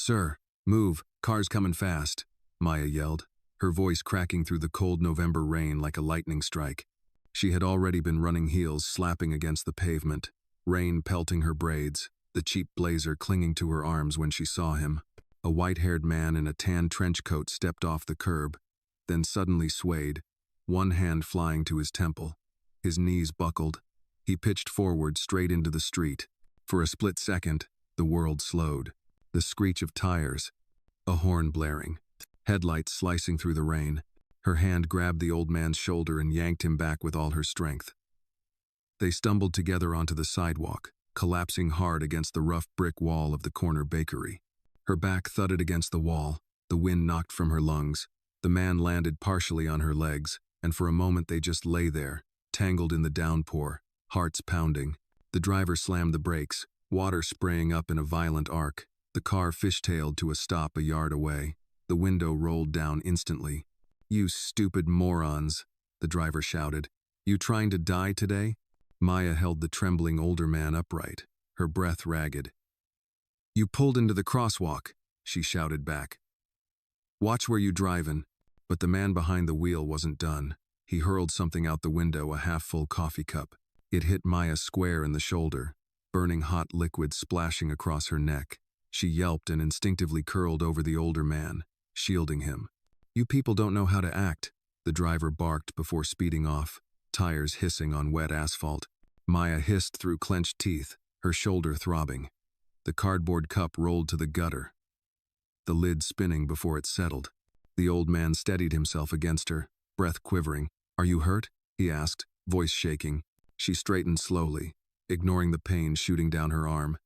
"Sir, move, car's coming fast," Maya yelled, her voice cracking through the cold November rain like a lightning strike. She had already been running heels slapping against the pavement, rain pelting her braids, the cheap blazer clinging to her arms when she saw him. A white-haired man in a tan trench coat stepped off the curb, then suddenly swayed, one hand flying to his temple. His knees buckled. He pitched forward straight into the street. For a split second, the world slowed. The screech of tires, a horn blaring, headlights slicing through the rain. Her hand grabbed the old man's shoulder and yanked him back with all her strength. They stumbled together onto the sidewalk, collapsing hard against the rough brick wall of the corner bakery. Her back thudded against the wall, the wind knocked from her lungs. The man landed partially on her legs, and for a moment they just lay there, tangled in the downpour, hearts pounding. The driver slammed the brakes, water spraying up in a violent arc. The car fishtailed to a stop a yard away. The window rolled down instantly. "You stupid morons," the driver shouted. "You trying to die today?" Maya held the trembling older man upright, her breath ragged. "You pulled into the crosswalk," she shouted back. "Watch where you drivin'." But the man behind the wheel wasn't done. He hurled something out the window, a half-full coffee cup. It hit Maya square in the shoulder, burning hot liquid splashing across her neck. She yelped and instinctively curled over the older man, shielding him. "You people don't know how to act," the driver barked before speeding off, tires hissing on wet asphalt. Maya hissed through clenched teeth, her shoulder throbbing. The cardboard cup rolled to the gutter, the lid spinning before it settled. The old man steadied himself against her, breath quivering. "Are you hurt?" he asked, voice shaking. She straightened slowly, ignoring the pain shooting down her arm.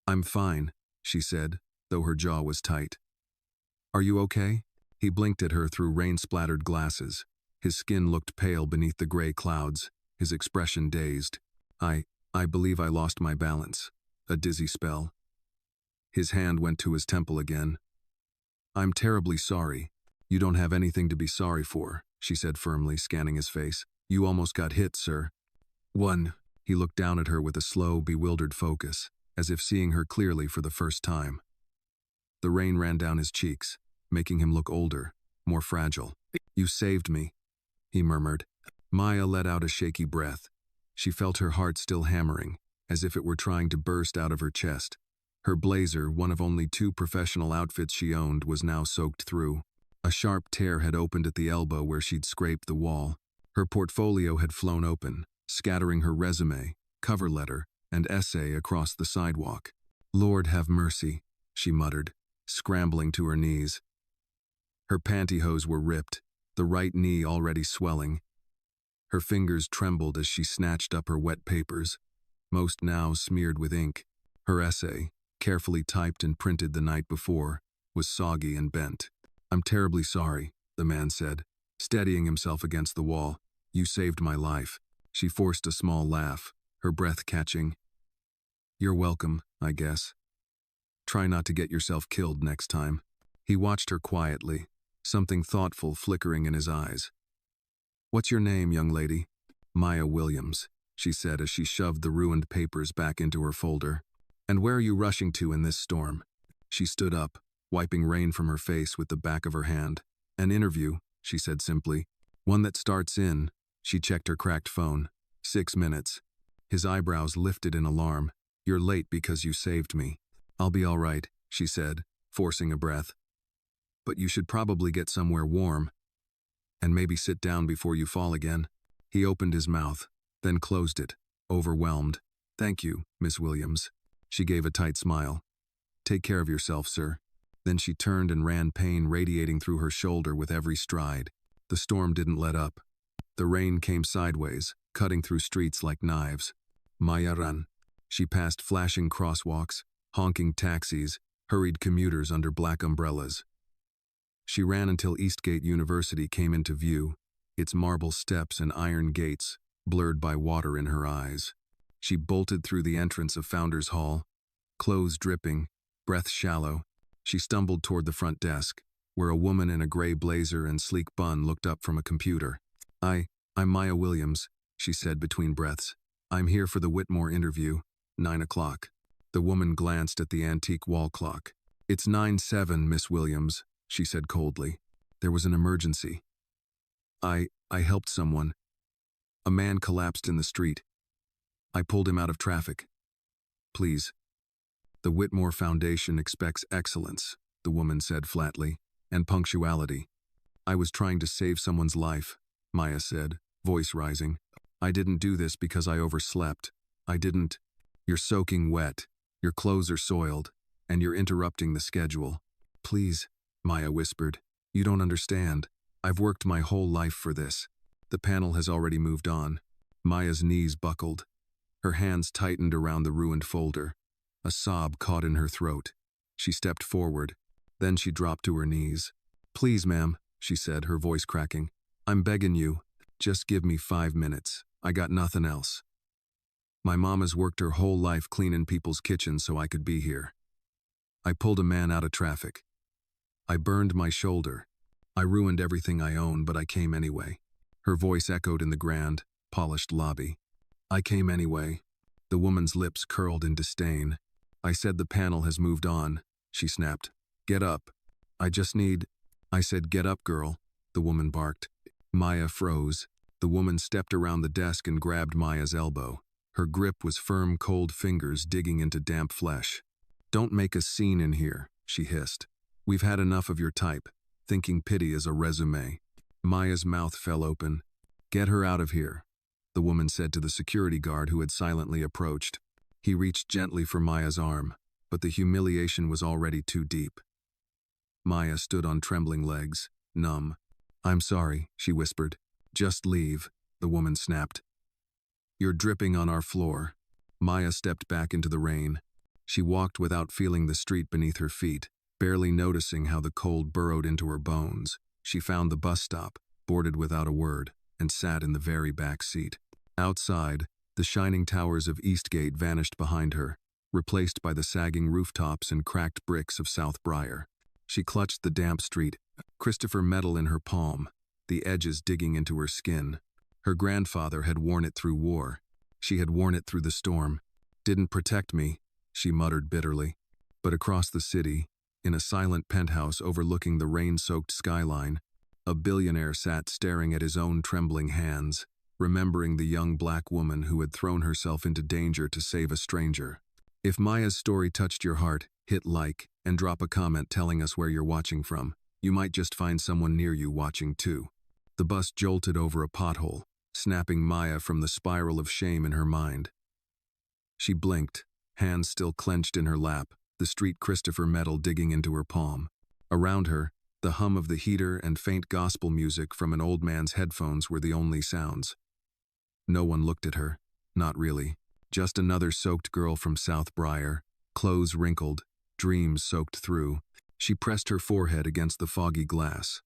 "I'm fine," she said, though her jaw was tight. "Are you okay?" He blinked at her through rain-splattered glasses. His skin looked pale beneath the gray clouds, his expression dazed. I believe I lost my balance. A dizzy spell." His hand went to his temple again. "I'm terribly sorry." "You don't have anything to be sorry for," she said firmly, scanning his face. "You almost got hit, sir." "One." He looked down at her with a slow, bewildered focus, as if seeing her clearly for the first time. The rain ran down his cheeks, making him look older, more fragile. "You saved me," he murmured. Maya let out a shaky breath. She felt her heart still hammering, as if it were trying to burst out of her chest. Her blazer, one of only 2 professional outfits she owned, was now soaked through. A sharp tear had opened at the elbow where she'd scraped the wall. Her portfolio had flown open, scattering her resume, cover letter, and essay across the sidewalk. "Lord have mercy," she muttered, scrambling to her knees. Her pantyhose were ripped, the right knee already swelling. Her fingers trembled as she snatched up her wet papers, most now smeared with ink. Her essay, carefully typed and printed the night before, was soggy and bent. "I'm terribly sorry," the man said, steadying himself against the wall. "You saved my life." She forced a small laugh, her breath catching. "You're welcome, I guess. Try not to get yourself killed next time." He watched her quietly, something thoughtful flickering in his eyes. "What's your name, young lady?" "Maya Williams," she said as she shoved the ruined papers back into her folder. "And where are you rushing to in this storm?" She stood up, wiping rain from her face with the back of her hand. "An interview," she said simply. "One that starts in," she checked her cracked phone, 6 minutes. His eyebrows lifted in alarm. "You're late because you saved me." "I'll be all right," she said, forcing a breath. "But you should probably get somewhere warm, and maybe sit down before you fall again." He opened his mouth, then closed it, overwhelmed. "Thank you, Miss Williams." She gave a tight smile. "Take care of yourself, sir." Then she turned and ran, pain radiating through her shoulder with every stride. The storm didn't let up. The rain came sideways, cutting through streets like knives. Maya ran. She passed flashing crosswalks, honking taxis, hurried commuters under black umbrellas. She ran until Eastgate University came into view, its marble steps and iron gates blurred by water in her eyes. She bolted through the entrance of Founders Hall, clothes dripping, breath shallow. She stumbled toward the front desk, where a woman in a gray blazer and sleek bun looked up from a computer. I'm Maya Williams," she said between breaths. "I'm here for the Whitmore interview, 9 o'clock. The woman glanced at the antique wall clock. It's 9-7, Miss Williams, she said coldly. There was an emergency. I helped someone. A man collapsed in the street. I pulled him out of traffic. Please. The Whitmore Foundation expects excellence, the woman said flatly, and punctuality. I was trying to save someone's life, Maya said, voice rising. I didn't do this because I overslept. I didn't. You're soaking wet. Your clothes are soiled, and you're interrupting the schedule. Please, Maya whispered. You don't understand. I've worked my whole life for this. The panel has already moved on. Maya's knees buckled. Her hands tightened around the ruined folder. A sob caught in her throat. She stepped forward. Then she dropped to her knees. Please, ma'am, she said, her voice cracking. I'm begging you. Just give me 5 minutes. I got nothing else. My mama's worked her whole life cleaning people's kitchens so I could be here. I pulled a man out of traffic. I burned my shoulder. I ruined everything I own, but I came anyway. Her voice echoed in the grand, polished lobby. I came anyway. The woman's lips curled in disdain. I said the panel has moved on, she snapped. Get up. I said get up, girl, the woman barked. Maya froze. The woman stepped around the desk and grabbed Maya's elbow. Her grip was firm, cold fingers digging into damp flesh. Don't make a scene in here, she hissed. We've had enough of your type, thinking pity is a resume. Maya's mouth fell open. Get her out of here, the woman said to the security guard who had silently approached. He reached gently for Maya's arm, but the humiliation was already too deep. Maya stood on trembling legs, numb. I'm sorry, she whispered. Just leave, the woman snapped. You're dripping on our floor. Maya stepped back into the rain. She walked without feeling the street beneath her feet, barely noticing how the cold burrowed into her bones. She found the bus stop, boarded without a word, and sat in the very back seat. Outside, the shining towers of Eastgate vanished behind her, replaced by the sagging rooftops and cracked bricks of South Briar. She clutched the damp street, Christopher metal in her palm, the edges digging into her skin. Her grandfather had worn it through war. She had worn it through the storm. Didn't protect me, she muttered bitterly. But across the city, in a silent penthouse overlooking the rain-soaked skyline, a billionaire sat staring at his own trembling hands, remembering the young black woman who had thrown herself into danger to save a stranger. If Maya's story touched your heart, hit like and drop a comment telling us where you're watching from. You might just find someone near you watching too. The bus jolted over a pothole, snapping Maya from the spiral of shame in her mind. She blinked, hands still clenched in her lap, the street Christopher metal digging into her palm. Around her, the hum of the heater and faint gospel music from an old man's headphones were the only sounds. No one looked at her, not really. Just another soaked girl from South Briar, clothes wrinkled, dreams soaked through. She pressed her forehead against the foggy glass.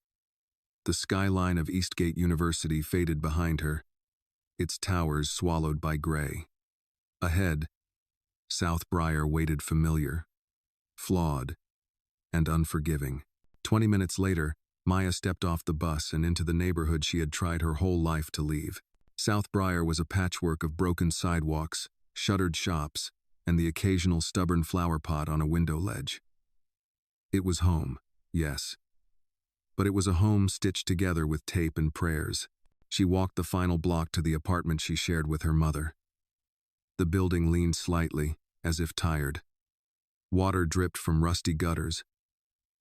The skyline of Eastgate University faded behind her, its towers swallowed by gray. Ahead, South Briar waited familiar, flawed, and unforgiving. 20 minutes later, Maya stepped off the bus and into the neighborhood she had tried her whole life to leave. South Briar was a patchwork of broken sidewalks, shuttered shops, and the occasional stubborn flower pot on a window ledge. It was home, yes. But it was a home stitched together with tape and prayers. She walked the final block to the apartment she shared with her mother. The building leaned slightly, as if tired. Water dripped from rusty gutters,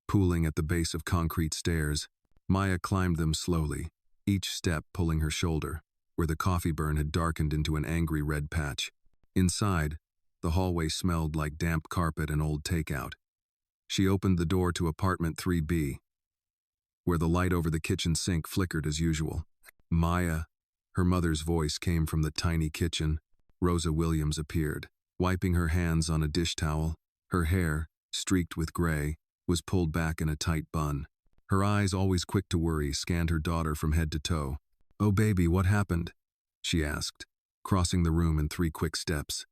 pooling at the base of concrete stairs. Maya climbed them slowly, each step pulling her shoulder, where the coffee burn had darkened into an angry red patch. Inside, the hallway smelled like damp carpet and old takeout. She opened the door to apartment 3B, where the light over the kitchen sink flickered as usual. Maya, her mother's voice came from the tiny kitchen. Rosa Williams appeared, wiping her hands on a dish towel. Her hair, streaked with gray, was pulled back in a tight bun. Her eyes, always quick to worry, scanned her daughter from head to toe. "Oh baby, what happened?" she asked, crossing the room in 3 quick steps.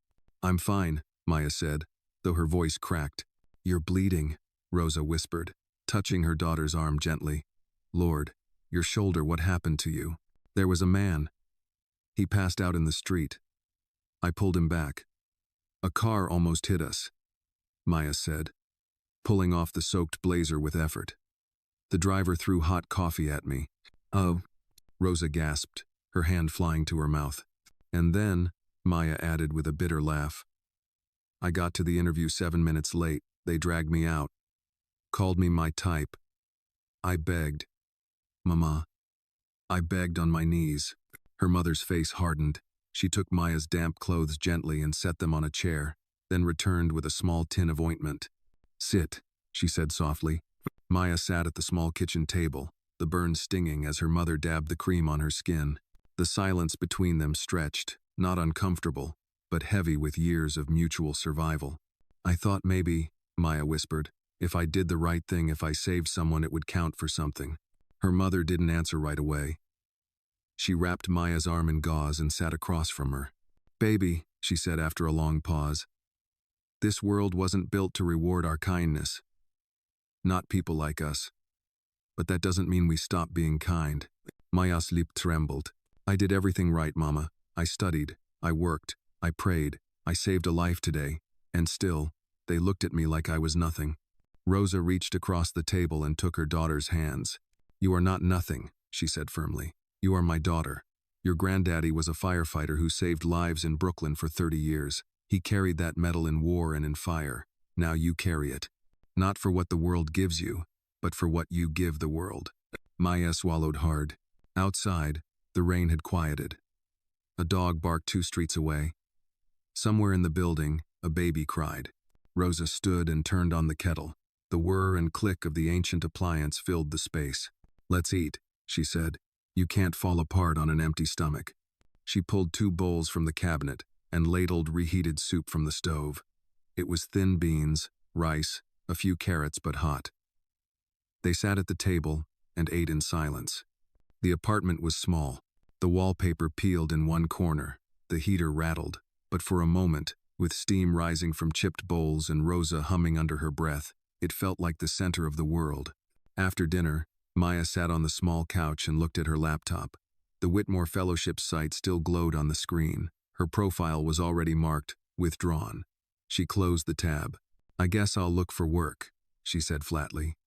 "I'm fine," Maya said, though her voice cracked. "You're bleeding," Rosa whispered, touching her daughter's arm gently. "Lord, your shoulder, what happened to you?" "There was a man. He passed out in the street. I pulled him back. A car almost hit us," Maya said. pulling off the soaked blazer with effort. The driver threw hot coffee at me. "Oh," Rosa gasped, her hand flying to her mouth. And then, Maya added with a bitter laugh, "I got to the interview 7 minutes late. They dragged me out. Called me my type. I begged. Mama. I begged on my knees." Her mother's face hardened. She took Maya's damp clothes gently and set them on a chair, then returned with a small tin of ointment. "Sit," she said softly. Maya sat at the small kitchen table, the burn stinging as her mother dabbed the cream on her skin. The silence between them stretched, not uncomfortable, but heavy with years of mutual survival. "I thought maybe," Maya whispered, "if I did the right thing, if I saved someone, it would count for something." Her mother didn't answer right away. She wrapped Maya's arm in gauze and sat across from her. "Baby," she said after a long pause, "this world wasn't built to reward our kindness. Not people like us. But that doesn't mean we stop being kind." Maya's lip trembled. "I did everything right, Mama. I studied, I worked, I prayed, I saved a life today, and still, they looked at me like I was nothing." Rosa reached across the table and took her daughter's hands. "You are not nothing," she said firmly. "You are my daughter. Your granddaddy was a firefighter who saved lives in Brooklyn for 30 years. He carried that medal in war and in fire. Now you carry it. Not for what the world gives you, but for what you give the world." Maya swallowed hard. Outside, the rain had quieted. A dog barked 2 streets away. Somewhere in the building, a baby cried. Rosa stood and turned on the kettle. The whir and click of the ancient appliance filled the space. "Let's eat," she said. "You can't fall apart on an empty stomach." She pulled 2 bowls from the cabinet and ladled reheated soup from the stove. It was thin beans, rice, a few carrots, but hot. They sat at the table and ate in silence. The apartment was small. The wallpaper peeled in one corner. The heater rattled, but for a moment, with steam rising from chipped bowls and Rosa humming under her breath, it felt like the center of the world. After dinner, Maya sat on the small couch and looked at her laptop. The Whitmore Fellowship site still glowed on the screen. Her profile was already marked, "Withdrawn." She closed the tab. "I guess I'll look for work," she said flatly.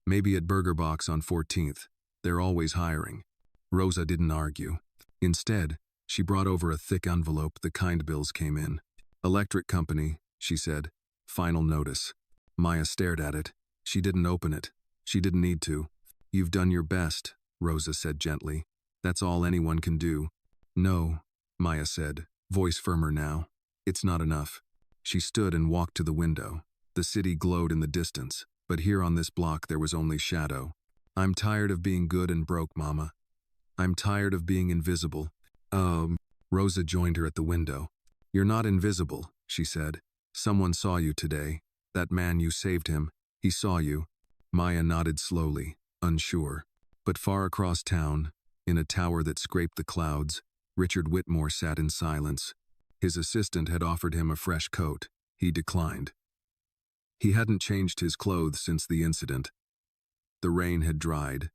"Maybe at Burger Box on 14th. They're always hiring." Rosa didn't argue. Instead, she brought over a thick envelope. The kind bills came in. "Electric company," she said. "Final notice." Maya stared at it. She didn't open it. She didn't need to. "You've done your best," Rosa said gently. "That's all anyone can do." "No," Maya said, voice firmer now. "It's not enough." She stood and walked to the window. The city glowed in the distance, but here on this block there was only shadow. "I'm tired of being good and broke, Mama. I'm tired of being invisible." Rosa joined her at the window. "You're not invisible," she said. "Someone saw you today. That man, you saved him. He saw you." Maya nodded slowly, unsure. But far across town, in a tower that scraped the clouds, Richard Whitmore sat in silence. His assistant had offered him a fresh coat. He declined. He hadn't changed his clothes since the incident. The rain had dried.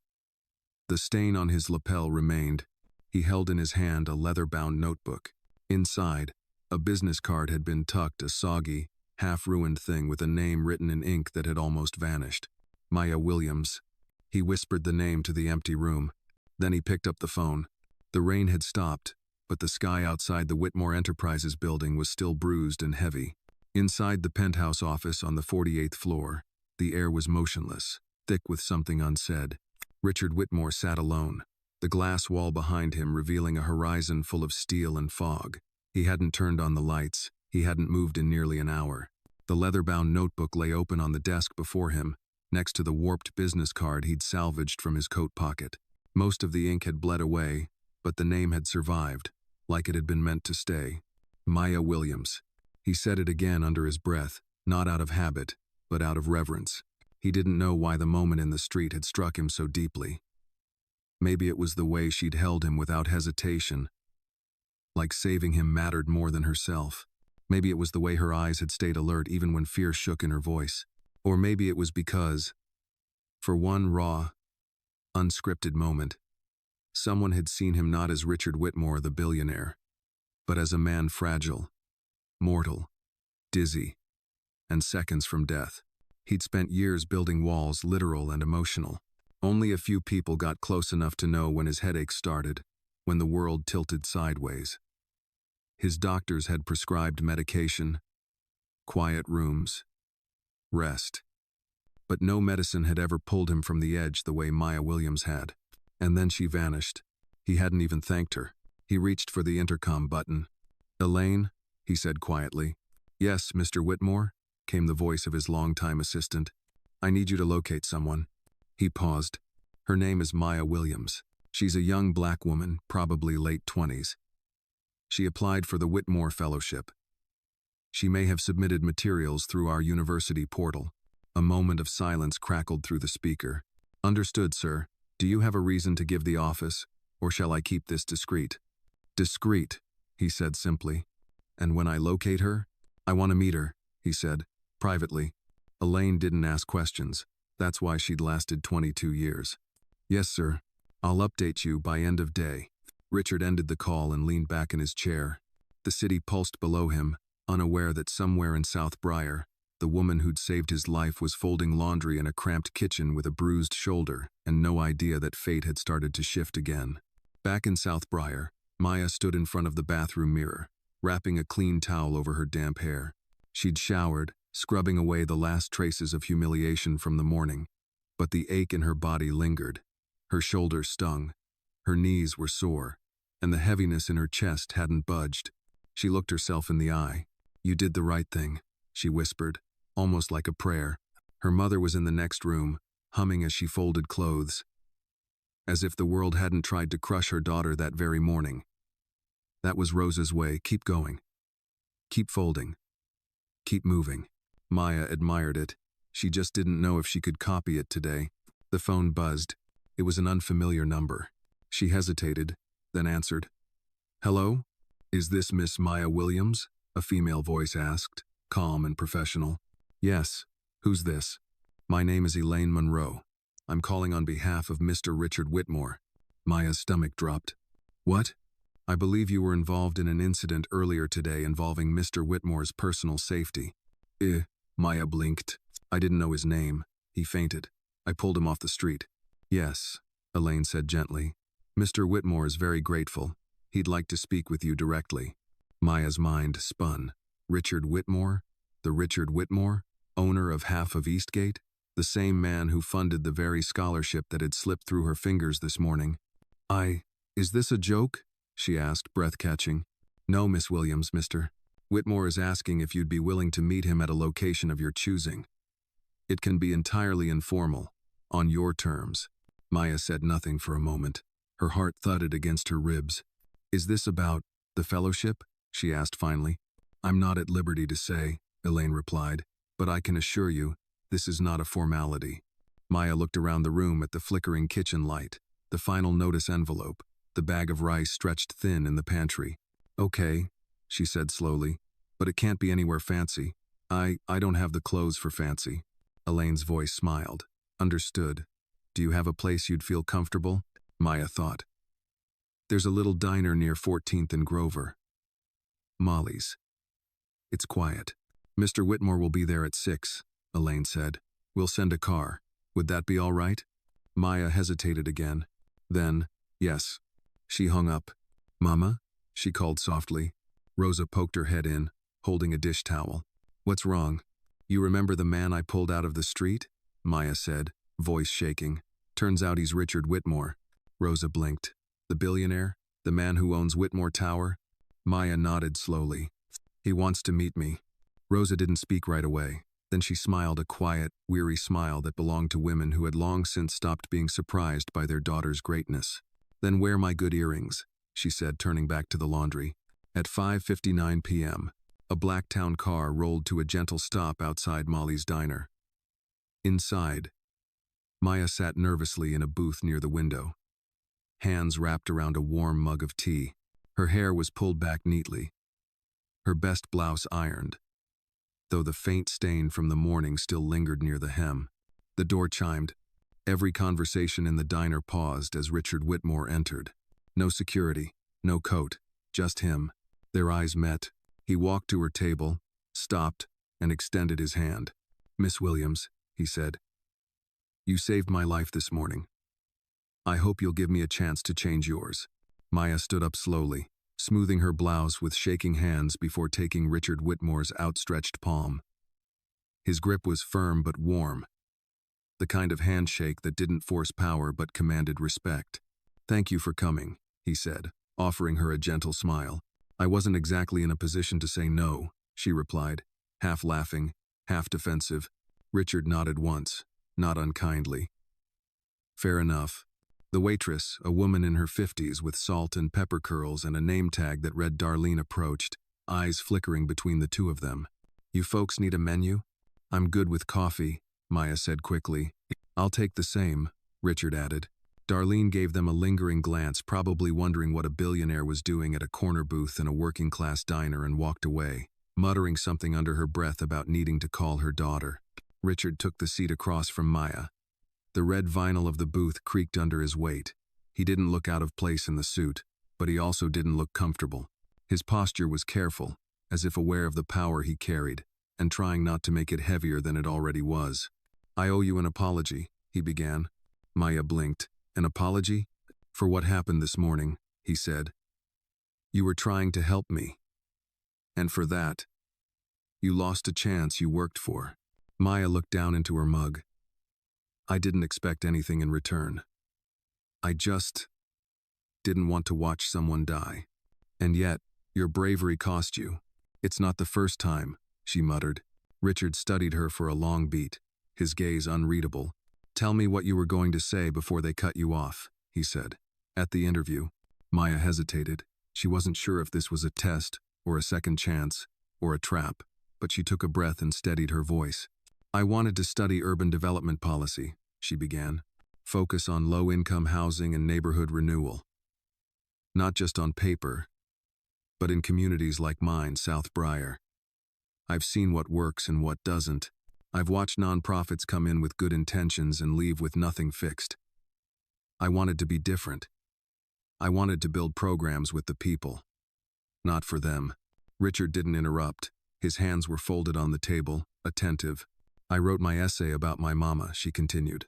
The stain on his lapel remained. He held in his hand a leather-bound notebook. Inside, a business card had been tucked, a soggy, half-ruined thing with a name written in ink that had almost vanished. Maya Williams. He whispered the name to the empty room. Then he picked up the phone. The rain had stopped, but the sky outside the Whitmore Enterprises building was still bruised and heavy. Inside the penthouse office on the 48th floor, the air was motionless, thick with something unsaid. Richard Whitmore sat alone, the glass wall behind him revealing a horizon full of steel and fog. He hadn't turned on the lights. He hadn't moved in nearly an hour. The leather-bound notebook lay open on the desk before him, next to the warped business card he'd salvaged from his coat pocket. Most of the ink had bled away, but the name had survived, like it had been meant to stay. Maya Williams. He said it again under his breath, not out of habit, but out of reverence. He didn't know why the moment in the street had struck him so deeply. Maybe it was the way she'd held him without hesitation, like saving him mattered more than herself. Maybe it was the way her eyes had stayed alert even when fear shook in her voice. Or maybe it was because, for one raw, unscripted moment, someone had seen him not as Richard Whitmore the billionaire, but as a man fragile, mortal, dizzy, and seconds from death. He'd spent years building walls, literal and emotional. Only a few people got close enough to know when his headaches started, when the world tilted sideways. His doctors had prescribed medication, quiet rooms, rest. But no medicine had ever pulled him from the edge the way Maya Williams had. And then she vanished. He hadn't even thanked her. He reached for the intercom button. "Elaine," he said quietly. "Yes, Mr. Whitmore," came the voice of his longtime assistant. "I need you to locate someone." He paused. "Her name is Maya Williams. She's a young black woman, probably late 20s. She applied for the Whitmore Fellowship. She may have submitted materials through our university portal." A moment of silence crackled through the speaker. "Understood, sir. Do you have a reason to give the office, or shall I keep this discreet?" "Discreet," he said simply. "And when I locate her, I want to meet her," he said, privately. Elaine didn't ask questions. That's why she'd lasted 22 years. "Yes, sir. I'll update you by end of day." Richard ended the call and leaned back in his chair. The city pulsed below him, unaware that somewhere in South Briar, the woman who'd saved his life was folding laundry in a cramped kitchen with a bruised shoulder and no idea that fate had started to shift again. Back in South Briar, Maya stood in front of the bathroom mirror, wrapping a clean towel over her damp hair. She'd showered, scrubbing away the last traces of humiliation from the morning, but the ache in her body lingered. Her shoulders stung, her knees were sore, and the heaviness in her chest hadn't budged. She looked herself in the eye. "You did the right thing," she whispered, almost like a prayer. Her mother was in the next room, humming as she folded clothes, as if the world hadn't tried to crush her daughter that very morning. That was Rosa's way. Keep going. Keep folding. Keep moving. Maya admired it. She just didn't know if she could copy it today. The phone buzzed. It was an unfamiliar number. She hesitated, then answered. "Hello? Is this Miss Maya Williams?" a female voice asked, calm and professional. "Yes. Who's this?" "My name is Elaine Monroe. I'm calling on behalf of Mr. Richard Whitmore." Maya's stomach dropped. "What?" "I believe you were involved in an incident earlier today involving Mr. Whitmore's personal safety." Maya blinked. "I didn't know his name. He fainted. I pulled him off the street." "Yes," Elaine said gently. "Mr. Whitmore is very grateful. He'd like to speak with you directly." Maya's mind spun. Richard Whitmore? The Richard Whitmore, owner of half of Eastgate? The same man who funded the very scholarship that had slipped through her fingers this morning. Is this a joke?" she asked, breath catching. "No, Miss Williams, Mr. Whitmore is asking if you'd be willing to meet him at a location of your choosing. It can be entirely informal, on your terms." Maya said nothing for a moment. Her heart thudded against her ribs. "Is this about the fellowship?" she asked finally. "I'm not at liberty to say," Elaine replied, "but I can assure you, this is not a formality." Maya looked around the room at the flickering kitchen light, the final notice envelope, the bag of rice stretched thin in the pantry. "Okay," she said slowly, "but it can't be anywhere fancy. I don't have the clothes for fancy." Elaine's voice smiled. "Understood. Do you have a place you'd feel comfortable?" Maya thought. "There's a little diner near 14th and Grover. Molly's. It's quiet. Mr. Whitmore will be there at 6, Elaine said. "We'll send a car. Would that be all right?" Maya hesitated again. Then, yes. She hung up. "Mama?" she called softly. Rosa poked her head in, holding a dish towel. "What's wrong? You remember the man I pulled out of the street?" Maya said, voice shaking. "Turns out he's Richard Whitmore." Rosa blinked. "The billionaire? The man who owns Whitmore Tower?" Maya nodded slowly. "He wants to meet me." Rosa didn't speak right away. Then she smiled, a quiet, weary smile that belonged to women who had long since stopped being surprised by their daughter's greatness. "Then wear my good earrings," she said, turning back to the laundry. At 5:59 p.m., a Blacktown car rolled to a gentle stop outside Molly's diner. Inside, Maya sat nervously in a booth near the window, hands wrapped around a warm mug of tea. Her hair was pulled back neatly, her best blouse ironed, though the faint stain from the morning still lingered near the hem. The door chimed. Every conversation in the diner paused as Richard Whitmore entered. No security, no coat, just him. Their eyes met. He walked to her table, stopped, and extended his hand. "Miss Williams," he said. "You saved my life this morning. I hope you'll give me a chance to change yours." Maya stood up slowly, smoothing her blouse with shaking hands before taking Richard Whitmore's outstretched palm. His grip was firm but warm, the kind of handshake that didn't force power but commanded respect. "Thank you for coming," he said, offering her a gentle smile. "I wasn't exactly in a position to say no," she replied, half laughing, half defensive. Richard nodded once, not unkindly. "Fair enough." The waitress, a woman in her 50s with salt and pepper curls and a name tag that read Darlene, approached, eyes flickering between the two of them. "You folks need a menu?" "I'm good with coffee," Maya said quickly. "I'll take the same," Richard added. Darlene gave them a lingering glance, probably wondering what a billionaire was doing at a corner booth in a working-class diner, and walked away, muttering something under her breath about needing to call her daughter. Richard took the seat across from Maya. The red vinyl of the booth creaked under his weight. He didn't look out of place in the suit, but he also didn't look comfortable. His posture was careful, as if aware of the power he carried, and trying not to make it heavier than it already was. "I owe you an apology," he began. Maya blinked. "An apology? For what happened this morning?" he said. "You were trying to help me. And for that, you lost a chance you worked for." Maya looked down into her mug. "I didn't expect anything in return. I just didn't want to watch someone die. And yet, your bravery cost you. It's not the first time," she muttered. Richard studied her for a long beat, his gaze unreadable. "Tell me what you were going to say before they cut you off," he said. "At the interview." Maya hesitated. She wasn't sure if this was a test, or a second chance, or a trap, but she took a breath and steadied her voice. "I wanted to study urban development policy," she began. "Focus on low-income housing and neighborhood renewal. Not just on paper, but in communities like mine, South Briar. I've seen what works and what doesn't. I've watched nonprofits come in with good intentions and leave with nothing fixed. I wanted to be different. I wanted to build programs with the people, not for them." Richard didn't interrupt. His hands were folded on the table, attentive. "I wrote my essay about my mama," she continued.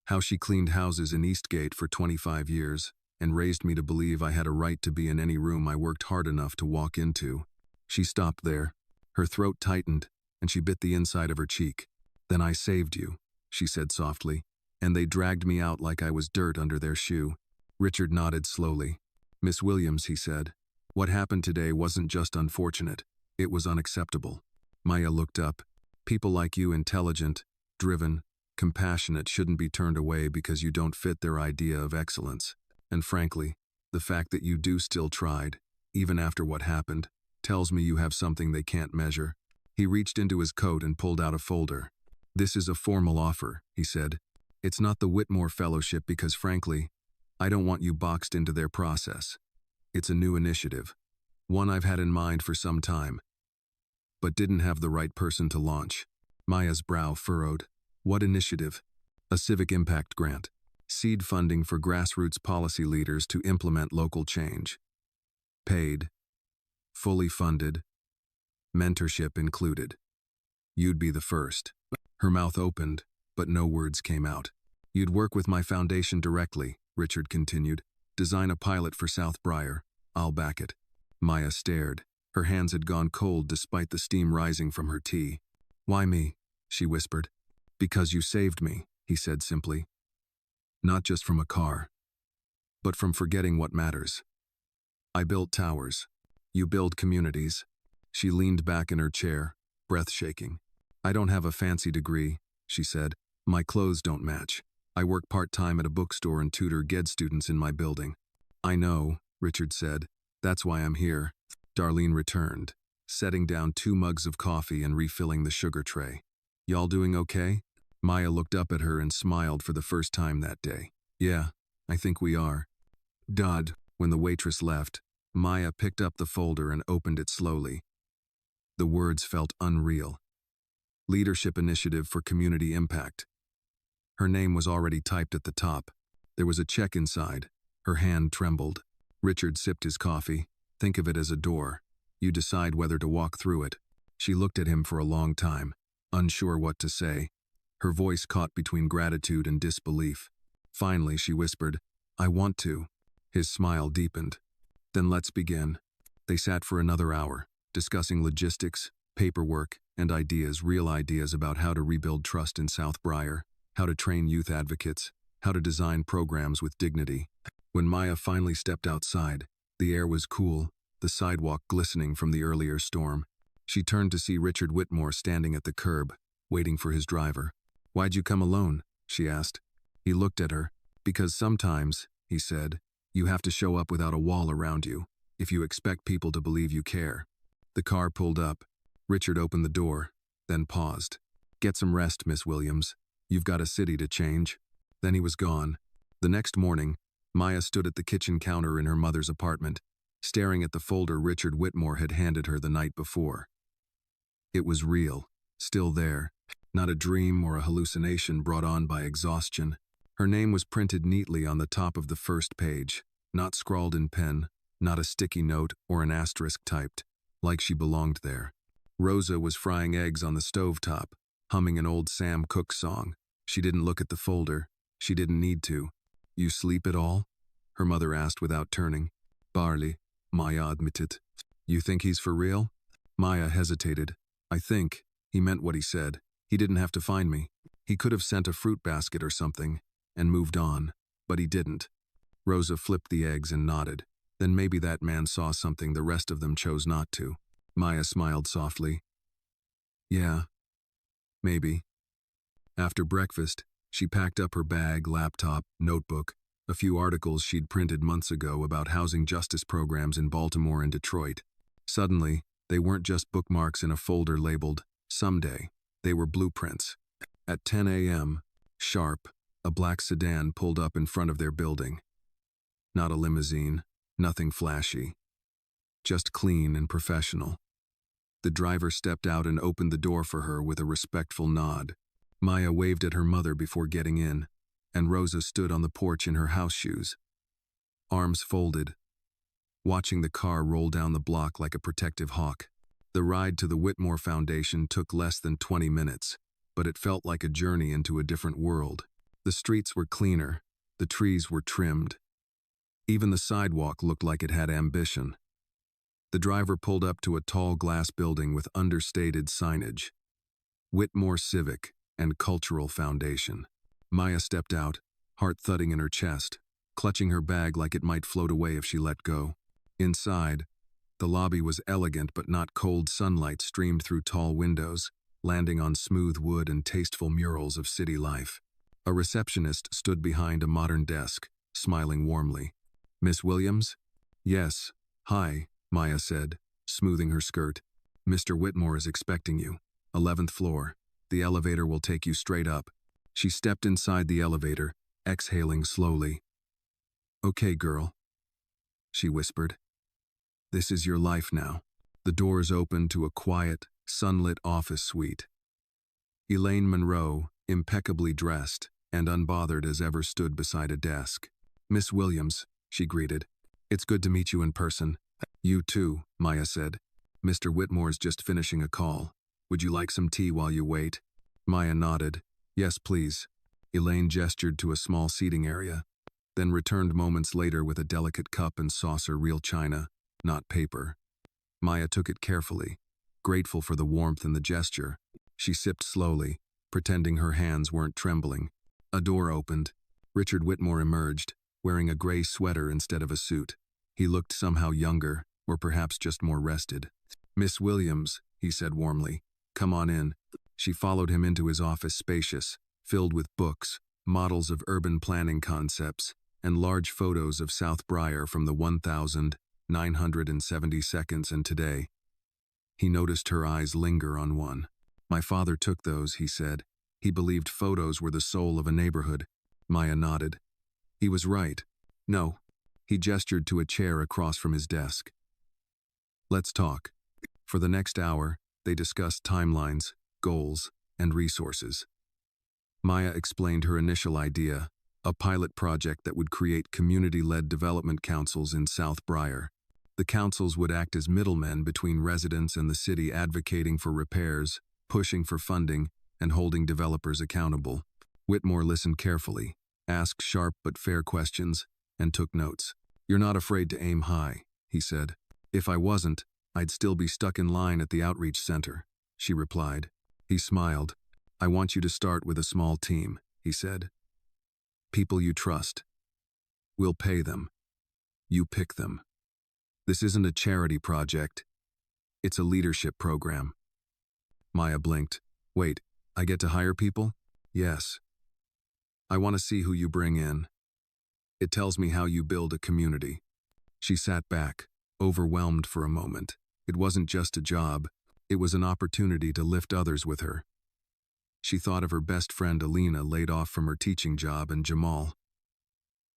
"How she cleaned houses in Eastgate for 25 years and raised me to believe I had a right to be in any room I worked hard enough to walk into." She stopped there. Her throat tightened, and she bit the inside of her cheek. "Then I saved you," she said softly, "and they dragged me out like I was dirt under their shoe." Richard nodded slowly. "Miss Williams," he said, "what happened today wasn't just unfortunate. It was unacceptable." Maya looked up. "People like you, intelligent, driven, compassionate, shouldn't be turned away because you don't fit their idea of excellence. And frankly, the fact that you still tried, even after what happened, tells me you have something they can't measure." He reached into his coat and pulled out a folder. "This is a formal offer," he said. "It's not the Whitmore Fellowship because, frankly, I don't want you boxed into their process. It's a new initiative, one I've had in mind for some time, but didn't have the right person to launch." Maya's brow furrowed. "What initiative?" "A civic impact grant. Seed funding for grassroots policy leaders to implement local change. Paid. Fully funded. Mentorship included. You'd be the first." Her mouth opened, but no words came out. "You'd work with my foundation directly," Richard continued. "Design a pilot for South Briar. I'll back it." Maya stared. Her hands had gone cold despite the steam rising from her tea. "Why me?" she whispered. "Because you saved me," he said simply. "Not just from a car, but from forgetting what matters. I built towers. You build communities." She leaned back in her chair, breath shaking. "I don't have a fancy degree," she said. "My clothes don't match. I work part-time at a bookstore and tutor GED students in my building." "I know," Richard said. "That's why I'm here." Darlene returned, setting down 2 mugs of coffee and refilling the sugar tray. "Y'all doing okay?" Maya looked up at her and smiled for the first time that day. "Yeah, I think we are." "Dud." When the waitress left, Maya picked up the folder and opened it slowly. The words felt unreal. Leadership Initiative for Community Impact. Her name was already typed at the top. There was a check inside. Her hand trembled. Richard sipped his coffee. "Think of it as a door. You decide whether to walk through it." She looked at him for a long time, unsure what to say. her voice caught between gratitude and disbelief. Finally, she whispered, "I want to." His smile deepened. "Then let's begin." They sat for another hour, discussing logistics, paperwork, and real ideas about how to rebuild trust in South Briar, how to train youth advocates, how to design programs with dignity. When Maya finally stepped outside, the air was cool, the sidewalk glistening from the earlier storm. She turned to see Richard Whitmore standing at the curb, waiting for his driver. "Why'd you come alone?" she asked. He looked at her. "Because sometimes," he said, "you have to show up without a wall around you, if you expect people to believe you care." The car pulled up. Richard opened the door, then paused. "Get some rest, Miss Williams. You've got a city to change." Then he was gone. The next morning, Maya stood at the kitchen counter in her mother's apartment, staring at the folder Richard Whitmore had handed her the night before. It was real, still there, not a dream or a hallucination brought on by exhaustion. Her name was printed neatly on the top of the first page, not scrawled in pen, not a sticky note or an asterisk typed, like she belonged there. Rosa was frying eggs on the stovetop, humming an old Sam Cooke song. She didn't look at the folder. She didn't need to. "You sleep at all?" her mother asked without turning. "Barely," Maya admitted. "You think he's for real?" Maya hesitated. "I think he meant what he said. He didn't have to find me. He could have sent a fruit basket or something and moved on, but he didn't." Rosa flipped the eggs and nodded. Then maybe that man saw something the rest of them chose not to. Maya smiled softly. "Yeah, maybe." After breakfast, she packed up her bag, laptop, notebook, a few articles she'd printed months ago about housing justice programs in Baltimore and Detroit. Suddenly, they weren't just bookmarks in a folder labeled "Someday." They were blueprints. At 10 a.m., sharp, a black sedan pulled up in front of their building. Not a limousine, nothing flashy. Just clean and professional. The driver stepped out and opened the door for her with a respectful nod. Maya waved at her mother before getting in, and Rosa stood on the porch in her house shoes, arms folded, watching the car roll down the block like a protective hawk. The ride to the Whitmore Foundation took less than 20 minutes, but it felt like a journey into a different world. The streets were cleaner, the trees were trimmed. Even the sidewalk looked like it had ambition. The driver pulled up to a tall glass building with understated signage. Whitmore Civic and Cultural Foundation. Maya stepped out, heart thudding in her chest, clutching her bag like it might float away if she let go. Inside, the lobby was elegant, but not cold sunlight streamed through tall windows, landing on smooth wood and tasteful murals of city life. A receptionist stood behind a modern desk, smiling warmly. "Miss Williams?" "Yes. Hi," Maya said, smoothing her skirt. "Mr. Whitmore is expecting you. 11th floor. The elevator will take you straight up." She stepped inside the elevator, exhaling slowly. "Okay, girl," she whispered. "This is your life now." The doors opened to a quiet, sunlit office suite. Elaine Monroe, impeccably dressed and unbothered as ever, stood beside a desk. "Miss Williams," she greeted. "It's good to meet you in person." "You too," Maya said. "Mr. Whitmore's just finishing a call. Would you like some tea while you wait?" Maya nodded. "Yes, please." Elaine gestured to a small seating area, then returned moments later with a delicate cup and saucer, real china, not paper. Maya took it carefully, grateful for the warmth and the gesture. She sipped slowly, pretending her hands weren't trembling. A door opened. Richard Whitmore emerged, wearing a gray sweater instead of a suit. He looked somehow younger, or perhaps just more rested. "Miss Williams," he said warmly, "come on in." She followed him into his office, spacious, filled with books, models of urban planning concepts, and large photos of South Briar from the 1972nd and today. He noticed her eyes linger on one. "My father took those," he said. "He believed photos were the soul of a neighborhood." Maya nodded. He was right. "No." He gestured to a chair across from his desk. "Let's talk." For the next hour, they discussed timelines, goals, and resources. Maya explained her initial idea, a pilot project that would create community-led development councils in South Briar. The councils would act as middlemen between residents and the city, advocating for repairs, pushing for funding, and holding developers accountable. Whitmore listened carefully, asked sharp but fair questions, and took notes. "You're not afraid to aim high," he said. "If I wasn't, I'd still be stuck in line at the outreach center," she replied. He smiled. "I want you to start with a small team," he said. "People you trust. We'll pay them. You pick them. This isn't a charity project. It's a leadership program." Maya blinked. "Wait, I get to hire people?" "Yes. I want to see who you bring in. It tells me how you build a community." She sat back, overwhelmed for a moment. It wasn't just a job. It was an opportunity to lift others with her. She thought of her best friend Alina, laid off from her teaching job, and Jamal,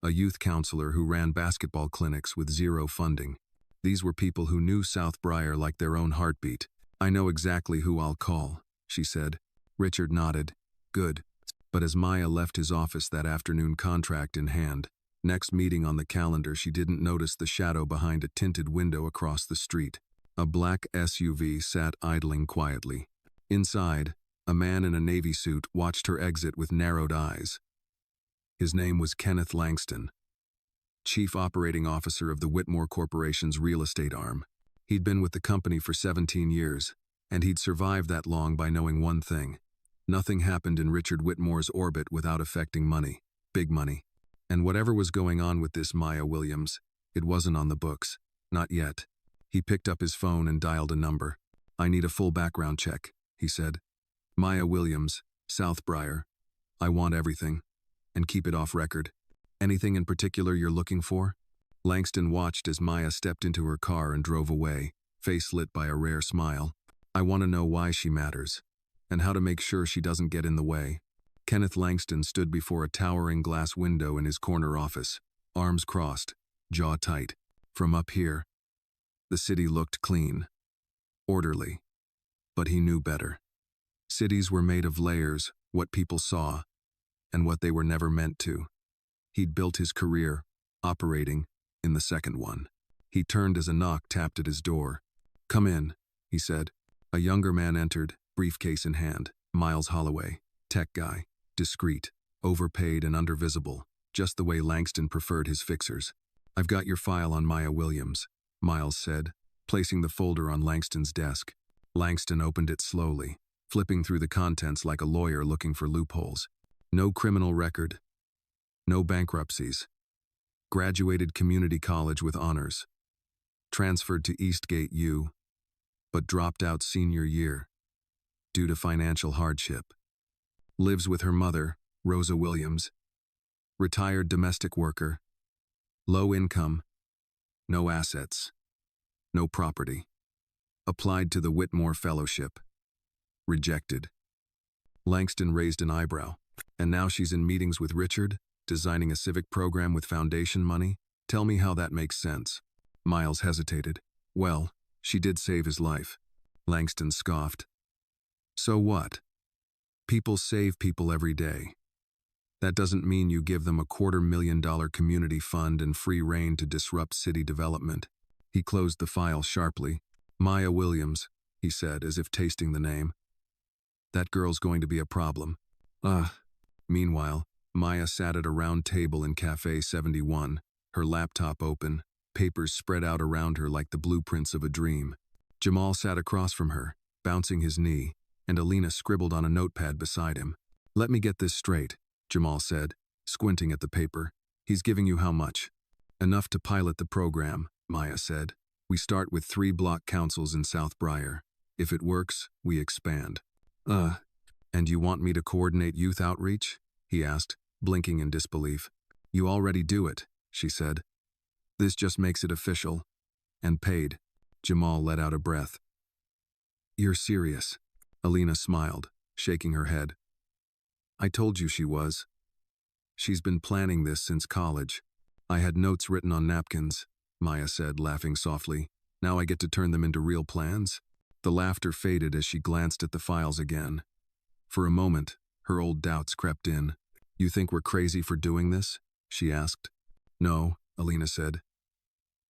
a youth counselor who ran basketball clinics with zero funding. These were people who knew South Briar like their own heartbeat. "I know exactly who I'll call," she said. Richard nodded. "Good." But as Maya left his office that afternoon, contract in hand, next meeting on the calendar, she didn't notice the shadow behind a tinted window across the street. A black SUV sat idling quietly. Inside, a man in a navy suit watched her exit with narrowed eyes. His name was Kenneth Langston, Chief Operating Officer of the Whitmore Corporation's real estate arm. He'd been with the company for 17 years, and he'd survived that long by knowing one thing: nothing happened in Richard Whitmore's orbit without affecting money, big money. And whatever was going on with this Maya Williams, it wasn't on the books. Not yet. He picked up his phone and dialed a number. "I need a full background check," he said. "Maya Williams, South Briar. I want everything. And keep it off record. Anything in particular you're looking for?" Langston watched as Maya stepped into her car and drove away, face lit by a rare smile. "I want to know why she matters, and how to make sure she doesn't get in the way." Kenneth Langston stood before a towering glass window in his corner office, arms crossed, jaw tight. From up here, the city looked clean, orderly. But he knew better. Cities were made of layers, what people saw, and what they were never meant to. He'd built his career, operating, in the second one. He turned as a knock tapped at his door. "Come in," he said. A younger man entered, briefcase in hand. Miles Holloway, tech guy, discreet, overpaid and undervisible, just the way Langston preferred his fixers. "I've got your file on Maya Williams," Miles said, placing the folder on Langston's desk. Langston opened it slowly, flipping through the contents like a lawyer looking for loopholes. No criminal record. No bankruptcies. Graduated community college with honors. Transferred to Eastgate U, but dropped out senior year due to financial hardship. Lives with her mother, Rosa Williams. Retired domestic worker. Low income. No assets. No property. Applied to the Whitmore Fellowship. Rejected. Langston raised an eyebrow. "And now she's in meetings with Richard, designing a civic program with foundation money? Tell me how that makes sense." Miles hesitated. "Well, she did save his life." Langston scoffed. "So what? People save people every day. That doesn't mean you give them a $250,000 community fund and free rein to disrupt city development." He closed the file sharply. "Maya Williams," he said, as if tasting the name. "That girl's going to be a problem." Meanwhile, Maya sat at a round table in Cafe 71, her laptop open, papers spread out around her like the blueprints of a dream. Jamal sat across from her, bouncing his knee, and Alina scribbled on a notepad beside him. "Let me get this straight," Jamal said, squinting at the paper. "He's giving you how much?" "Enough to pilot the program," Maya said. "We start with 3 block councils in South Briar. If it works, we expand." And you want me to coordinate youth outreach?" he asked, blinking in disbelief. "You already do it," she said. "This just makes it official. And paid." Jamal let out a breath. "You're serious?" Alina smiled, shaking her head. "I told you she was. She's been planning this since college. I had notes written on napkins," Maya said, laughing softly. "Now I get to turn them into real plans?" The laughter faded as she glanced at the files again. For a moment, her old doubts crept in. "You think we're crazy for doing this?" she asked. "No," Alina said.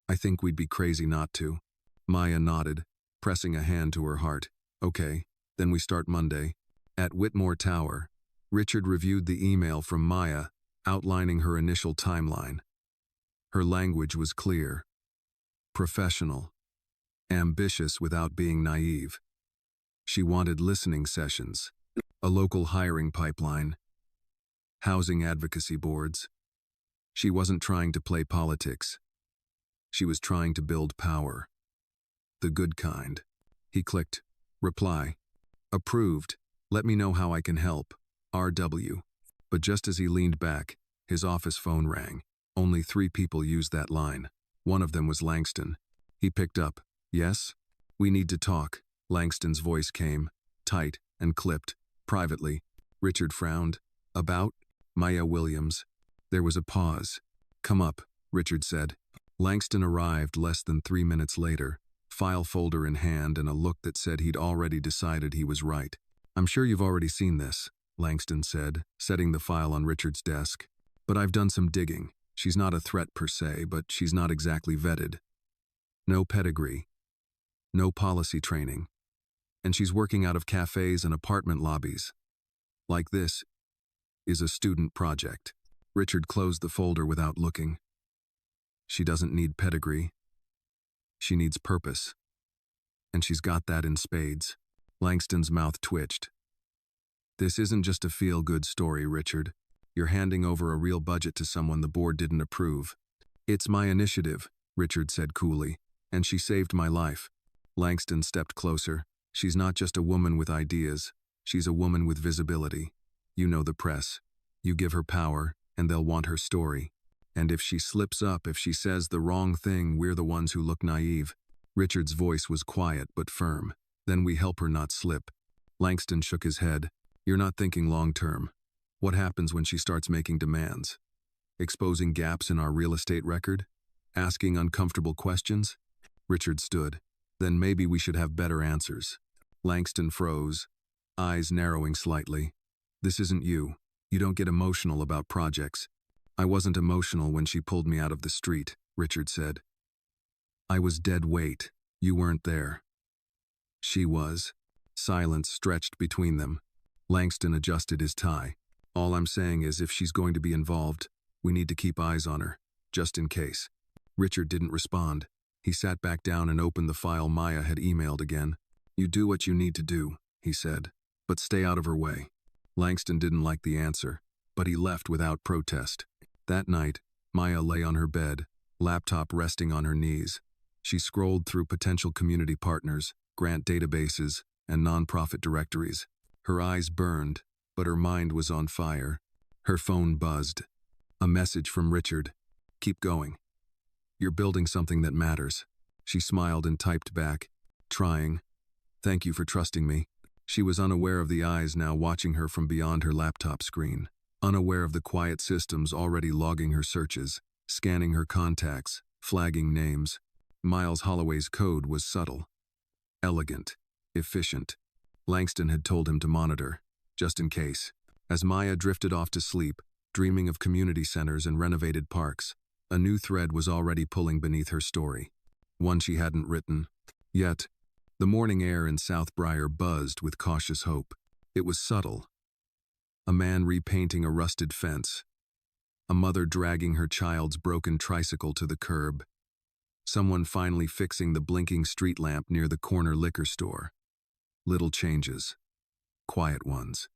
"I think we'd be crazy not to." Maya nodded, pressing a hand to her heart. "Okay, then we start Monday. At Whitmore Tower, Richard reviewed the email from Maya, outlining her initial timeline. Her language was clear, professional, ambitious without being naive. She wanted listening sessions, a local hiring pipeline, housing advocacy boards. She wasn't trying to play politics. She was trying to build power. The good kind. He clicked, reply. Approved. Let me know how I can help. RW. But just as he leaned back, his office phone rang. Only 3 people used that line. One of them was Langston. He picked up. Yes? We need to talk. Langston's voice came, tight and clipped. Privately. Richard frowned. About? Maya Williams. There was a pause. Come up, Richard said. Langston arrived less than 3 minutes later, file folder in hand and a look that said he'd already decided he was right. I'm sure you've already seen this, Langston said, setting the file on Richard's desk. But I've done some digging. She's not a threat per se, but she's not exactly vetted. No pedigree. No policy training. And she's working out of cafes and apartment lobbies. Like this is a student project. Richard closed the folder without looking. She doesn't need pedigree. She needs purpose. And she's got that in spades. Langston's mouth twitched. This isn't just a feel-good story, Richard. You're handing over a real budget to someone the board didn't approve. It's my initiative, Richard said coolly, and she saved my life. Langston stepped closer. She's not just a woman with ideas. She's a woman with visibility. You know the press. You give her power, and they'll want her story. And if she slips up, if she says the wrong thing, we're the ones who look naive. Richard's voice was quiet but firm. Then we help her not slip. Langston shook his head. You're not thinking long-term. What happens when she starts making demands? Exposing gaps in our real estate record? Asking uncomfortable questions? Richard stood. Then maybe we should have better answers. Langston froze, eyes narrowing slightly. This isn't you. You don't get emotional about projects. I wasn't emotional when she pulled me out of the street, Richard said. I was dead weight. You weren't there. She was. Silence stretched between them. Langston adjusted his tie. All I'm saying is if she's going to be involved, we need to keep eyes on her, just in case. Richard didn't respond. He sat back down and opened the file Maya had emailed again. You do what you need to do, he said, but stay out of her way. Langston didn't like the answer, but he left without protest. That night, Maya lay on her bed, laptop resting on her knees. She scrolled through potential community partners, grant databases, and nonprofit directories. Her eyes burned, but her mind was on fire. Her phone buzzed. A message from Richard. Keep going. You're building something that matters. She smiled and typed back, trying. Thank you for trusting me. She was unaware of the eyes now watching her from beyond her laptop screen, unaware of the quiet systems already logging her searches, scanning her contacts, flagging names. Miles Holloway's code was subtle, elegant, efficient. Langston had told him to monitor, just in case. As Maya drifted off to sleep, dreaming of community centers and renovated parks, a new thread was already pulling beneath her story, one she hadn't written. Yet, the morning air in South Briar buzzed with cautious hope. It was subtle. A man repainting a rusted fence. A mother dragging her child's broken tricycle to the curb. Someone finally fixing the blinking street lamp near the corner liquor store. Little changes. Quiet ones.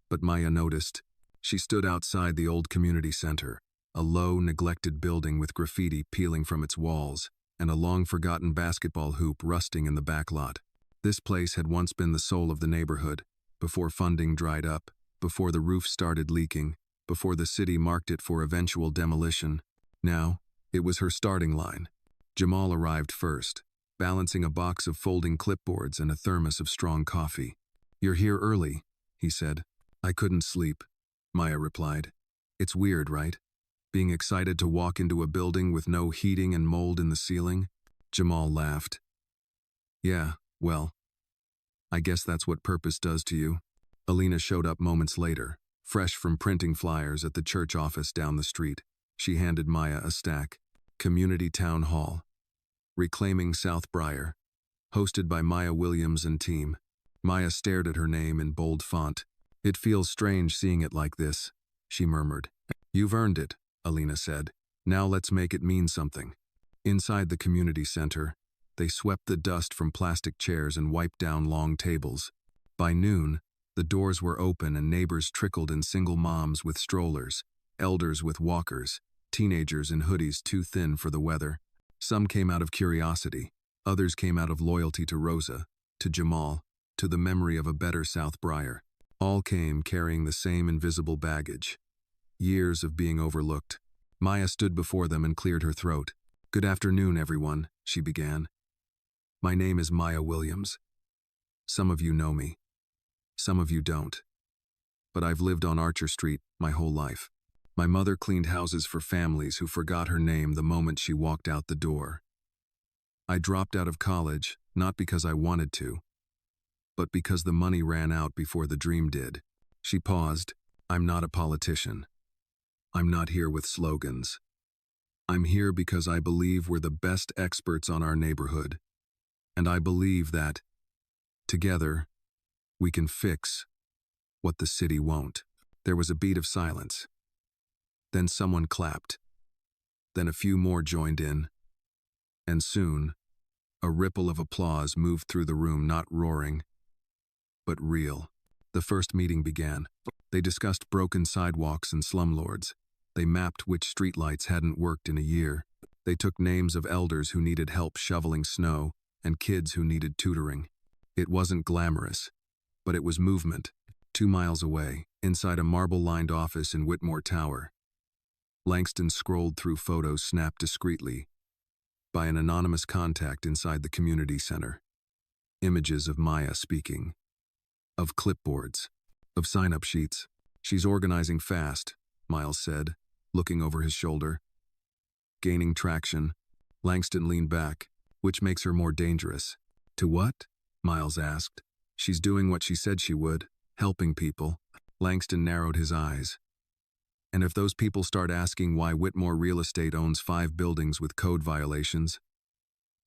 But Maya noticed. She stood outside the old community center, a low, neglected building with graffiti peeling from its walls, and a long-forgotten basketball hoop rusting in the back lot. This place had once been the soul of the neighborhood, before funding dried up, before the roof started leaking, before the city marked it for eventual demolition. Now, it was her starting line. Jamal arrived first, balancing a box of folding clipboards and a thermos of strong coffee. You're here early, he said. I couldn't sleep, Maya replied. It's weird, right? Being excited to walk into a building with no heating and mold in the ceiling? Jamal laughed. Yeah, well, I guess that's what purpose does to you. Alina showed up moments later, fresh from printing flyers at the church office down the street. She handed Maya a stack. Community Town Hall. Reclaiming South Briar. Hosted by Maya Williams and team. Maya stared at her name in bold font, It feels strange seeing it like this, she murmured. You've earned it, Alina said. Now let's make it mean something. Inside the community center, they swept the dust from plastic chairs and wiped down long tables. By noon, the doors were open and neighbors trickled in, single moms with strollers, elders with walkers, teenagers in hoodies too thin for the weather. Some came out of curiosity, others came out of loyalty to Rosa, to Jamal, to the memory of a better South Briar. All came carrying the same invisible baggage. Years of being overlooked. Maya stood before them and cleared her throat. Good afternoon, everyone, she began. My name is Maya Williams. Some of you know me. Some of you don't. But I've lived on Archer Street my whole life. My mother cleaned houses for families who forgot her name the moment she walked out the door. I dropped out of college, not because I wanted to, but because the money ran out before the dream did. She paused. I'm not a politician. I'm not here with slogans. I'm here because I believe we're the best experts on our neighborhood. And I believe that, together, we can fix what the city won't. There was a beat of silence. Then someone clapped. Then a few more joined in. And soon, a ripple of applause moved through the room, not roaring, but real. The first meeting began. They discussed broken sidewalks and slumlords. They mapped which streetlights hadn't worked in a year. They took names of elders who needed help shoveling snow and kids who needed tutoring. It wasn't glamorous, but it was movement. 2 miles away, inside a marble-lined office in Whitmore Tower, Langston scrolled through photos snapped discreetly by an anonymous contact inside the community center. Images of Maya speaking, of clipboards, of sign-up sheets. She's organizing fast, Miles said, looking over his shoulder. Gaining traction, Langston leaned back. Which makes her more dangerous? To what? Miles asked. She's doing what she said she would, helping people. Langston narrowed his eyes. And if those people start asking why Whitmore Real Estate owns 5 buildings with code violations,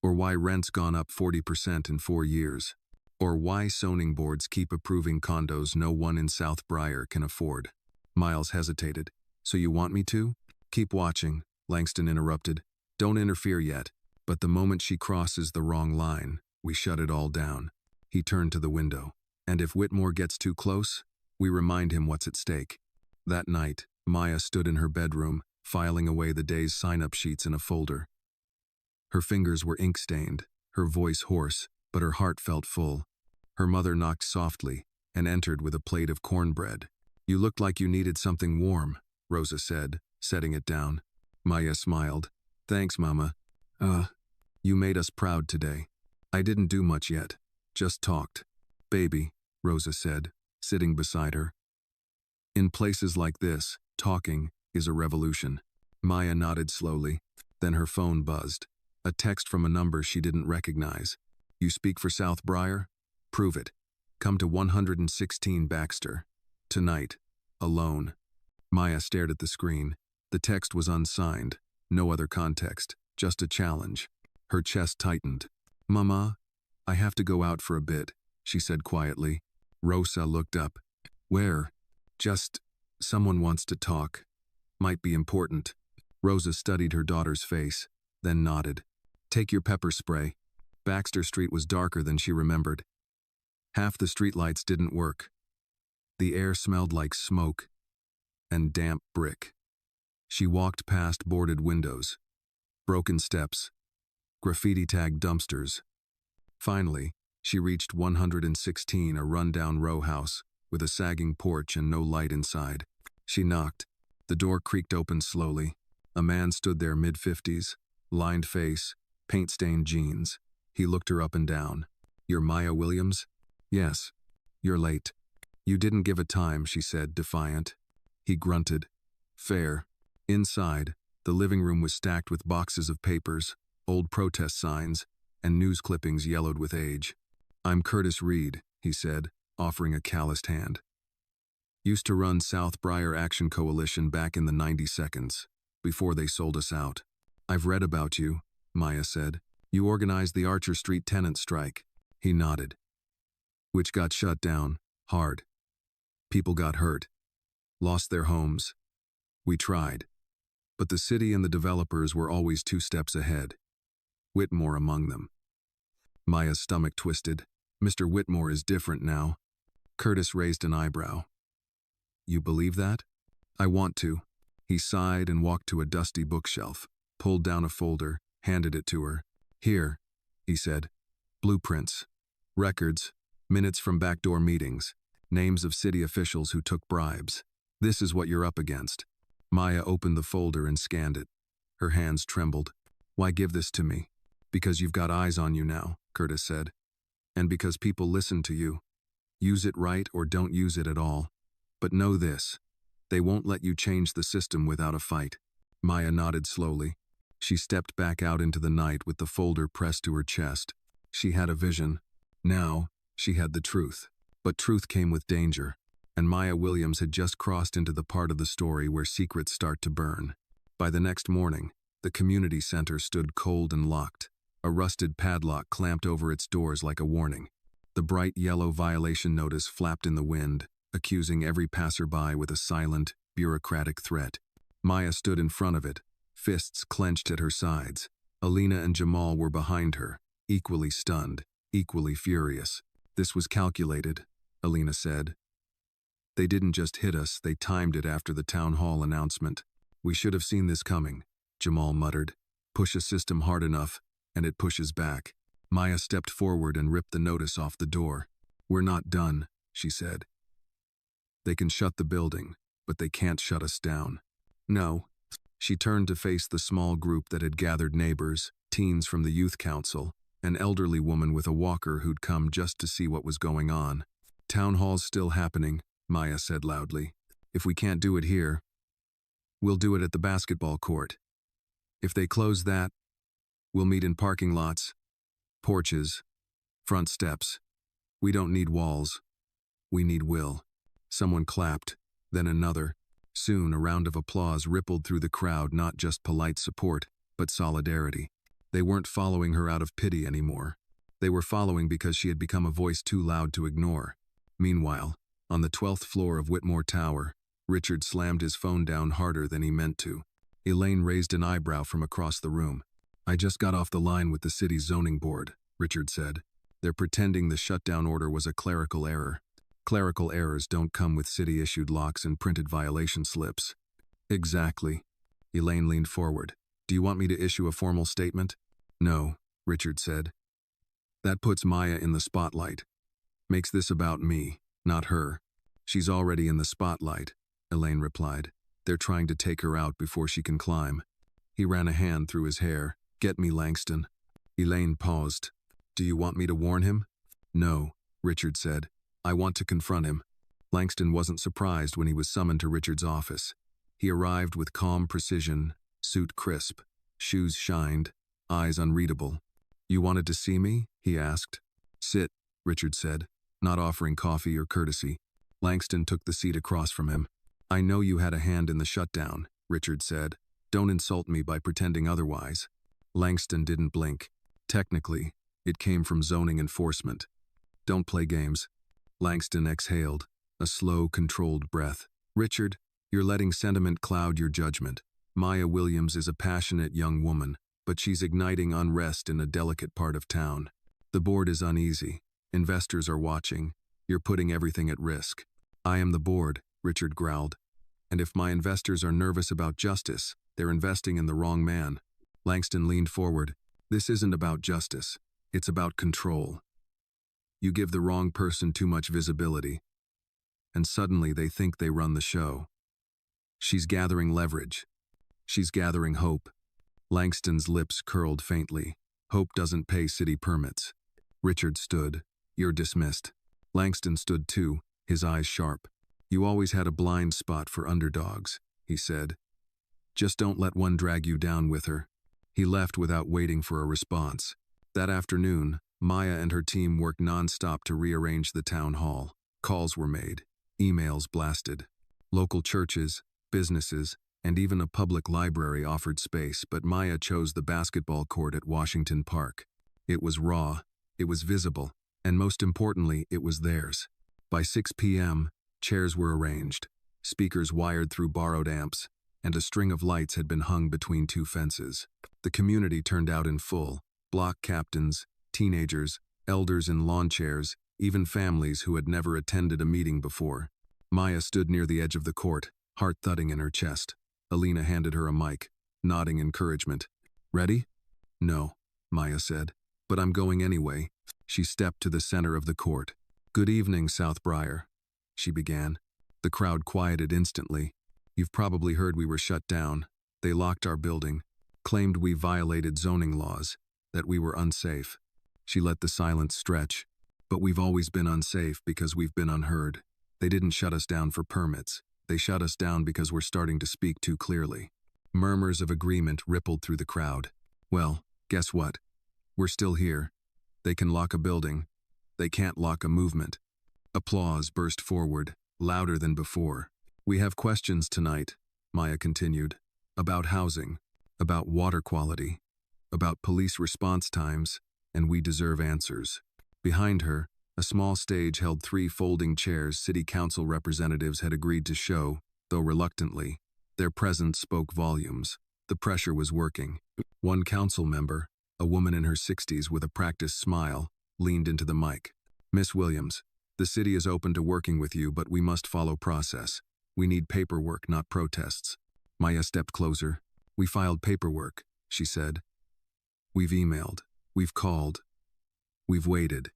or why rent's gone up 40% in 4 years, or why zoning boards keep approving condos no one in South Briar can afford. Miles hesitated. So you want me to? Keep watching, Langston interrupted. Don't interfere yet, but the moment she crosses the wrong line, we shut it all down. He turned to the window. And if Whitmore gets too close, we remind him what's at stake. That night, Maya stood in her bedroom, filing away the day's sign-up sheets in a folder. Her fingers were ink-stained, her voice hoarse, but her heart felt full. Her mother knocked softly and entered with a plate of cornbread. You looked like you needed something warm, Rosa said, setting it down. Maya smiled. Thanks, Mama. You made us proud today. I didn't do much yet, just talked. Baby, Rosa said, sitting beside her. In places like this, talking is a revolution. Maya nodded slowly, then her phone buzzed. A text from a number she didn't recognize. You speak for South Briar? Prove it. Come to 116 Baxter. Tonight. Alone. Maya stared at the screen. The text was unsigned. No other context. Just a challenge. Her chest tightened. Mama, I have to go out for a bit, she said quietly. Rosa looked up. Where? Just, someone wants to talk. Might be important. Rosa studied her daughter's face, then nodded. Take your pepper spray. Baxter Street was darker than she remembered. Half the streetlights didn't work. The air smelled like smoke and damp brick. She walked past boarded windows, broken steps, graffiti-tagged dumpsters. Finally, she reached 116, a run-down row house with a sagging porch and no light inside. She knocked. The door creaked open slowly. A man stood there, mid-50s, lined face, paint-stained jeans. He looked her up and down. You're Maya Williams? Yes. You're late. You didn't give a time, she said, defiant. He grunted. Fair. Inside, the living room was stacked with boxes of papers, old protest signs, and news clippings yellowed with age. I'm Curtis Reed, he said, offering a calloused hand. Used to run South Briar Action Coalition back in the 90 seconds, before they sold us out. I've read about you, Maya said. You organized the Archer Street tenant strike. He nodded. Which got shut down, hard. People got hurt, lost their homes. We tried. But the city and the developers were always 2 steps ahead. Whitmore among them. Maya's stomach twisted. Mr. Whitmore is different now. Curtis raised an eyebrow. You believe that? I want to. He sighed and walked to a dusty bookshelf, pulled down a folder, handed it to her. Here, he said. Blueprints. Records. Minutes from backdoor meetings. Names of city officials who took bribes. This is what you're up against. Maya opened the folder and scanned it. Her hands trembled. Why give this to me? Because you've got eyes on you now, Curtis said. And because people listen to you. Use it right or don't use it at all. But know this. They won't let you change the system without a fight. Maya nodded slowly. She stepped back out into the night with the folder pressed to her chest. She had a vision. Now, she had the truth. But truth came with danger. And Maya Williams had just crossed into the part of the story where secrets start to burn. By the next morning, the community center stood cold and locked. A rusted padlock clamped over its doors like a warning. The bright yellow violation notice flapped in the wind, accusing every passerby with a silent, bureaucratic threat. Maya stood in front of it, fists clenched at her sides. Alina and Jamal were behind her, equally stunned, equally furious. This was calculated, Alina said. They didn't just hit us, they timed it after the town hall announcement. We should have seen this coming, Jamal muttered. Push a system hard enough, and it pushes back. Maya stepped forward and ripped the notice off the door. We're not done, she said. They can shut the building, but they can't shut us down. No. She turned to face the small group that had gathered neighbors, teens from the youth council, an elderly woman with a walker who'd come just to see what was going on. Town hall's still happening, Maya said loudly. If we can't do it here, we'll do it at the basketball court. If they close that, we'll meet in parking lots, porches, front steps. We don't need walls. We need will. Someone clapped, then another. Soon a round of applause rippled through the crowd, not just polite support, but solidarity. They weren't following her out of pity anymore. They were following because she had become a voice too loud to ignore. Meanwhile, on the 12th floor of Whitmore Tower, Richard slammed his phone down harder than he meant to. Elaine raised an eyebrow from across the room. I just got off the line with the city's zoning board, Richard said. They're pretending the shutdown order was a clerical error. Clerical errors don't come with city-issued locks and printed violation slips. Exactly. Elaine leaned forward. Do you want me to issue a formal statement? No, Richard said. That puts Maya in the spotlight. Makes this about me, not her. She's already in the spotlight, Elaine replied. They're trying to take her out before she can climb. He ran a hand through his hair. Get me, Langston. Elaine paused. Do you want me to warn him? No, Richard said. I want to confront him. Langston wasn't surprised when he was summoned to Richard's office. He arrived with calm precision, suit crisp, shoes shined, eyes unreadable. You wanted to see me? He asked. Sit, Richard said, not offering coffee or courtesy. Langston took the seat across from him. I know you had a hand in the shutdown, Richard said. Don't insult me by pretending otherwise. Langston didn't blink. Technically, it came from zoning enforcement. Don't play games. Langston exhaled, a slow, controlled breath. Richard, you're letting sentiment cloud your judgment. Maya Williams is a passionate young woman, but she's igniting unrest in a delicate part of town. The board is uneasy. Investors are watching. You're putting everything at risk. I am the board, Richard growled. And if my investors are nervous about justice, they're investing in the wrong man. Langston leaned forward. This isn't about justice. It's about control. You give the wrong person too much visibility, and suddenly they think they run the show. She's gathering leverage. She's gathering hope. Langston's lips curled faintly. Hope doesn't pay city permits. Richard stood. You're dismissed. Langston stood too, his eyes sharp. You always had a blind spot for underdogs, he said. Just don't let one drag you down with her. He left without waiting for a response. That afternoon, Maya and her team worked non-stop to rearrange the town hall. Calls were made, emails blasted. Local churches, businesses, and even a public library offered space, but Maya chose the basketball court at Washington Park. It was raw, it was visible, and most importantly, it was theirs. By 6 p.m., Chairs were arranged, speakers wired through borrowed amps, and a string of lights had been hung between two fences. The community turned out in full, block captains, teenagers, elders in lawn chairs, even families who had never attended a meeting before. Maya stood near the edge of the court, heart thudding in her chest. Alina handed her a mic, nodding encouragement. "Ready?" "No," Maya said, "but I'm going anyway." She stepped to the center of the court. "Good evening, South Briar," she began. The crowd quieted instantly. "You've probably heard we were shut down. They locked our building, claimed we violated zoning laws, that we were unsafe." She let the silence stretch. "But we've always been unsafe because we've been unheard. They didn't shut us down for permits. They shut us down because we're starting to speak too clearly." Murmurs of agreement rippled through the crowd. "Well, guess what? We're still here. They can lock a building. They can't lock a movement." Applause burst forward, louder than before. "We have questions tonight," Maya continued, "about housing, about water quality, about police response times, and we deserve answers." Behind her, a small stage held 3 folding chairs city council representatives had agreed to show, though reluctantly. Their presence spoke volumes. The pressure was working. One council member, a woman in her 60s with a practiced smile, leaned into the mic. "Miss Williams, the city is open to working with you, but we must follow process. We need paperwork, not protests." Maya stepped closer. "We filed paperwork," she said. "We've emailed. We've called. We've waited.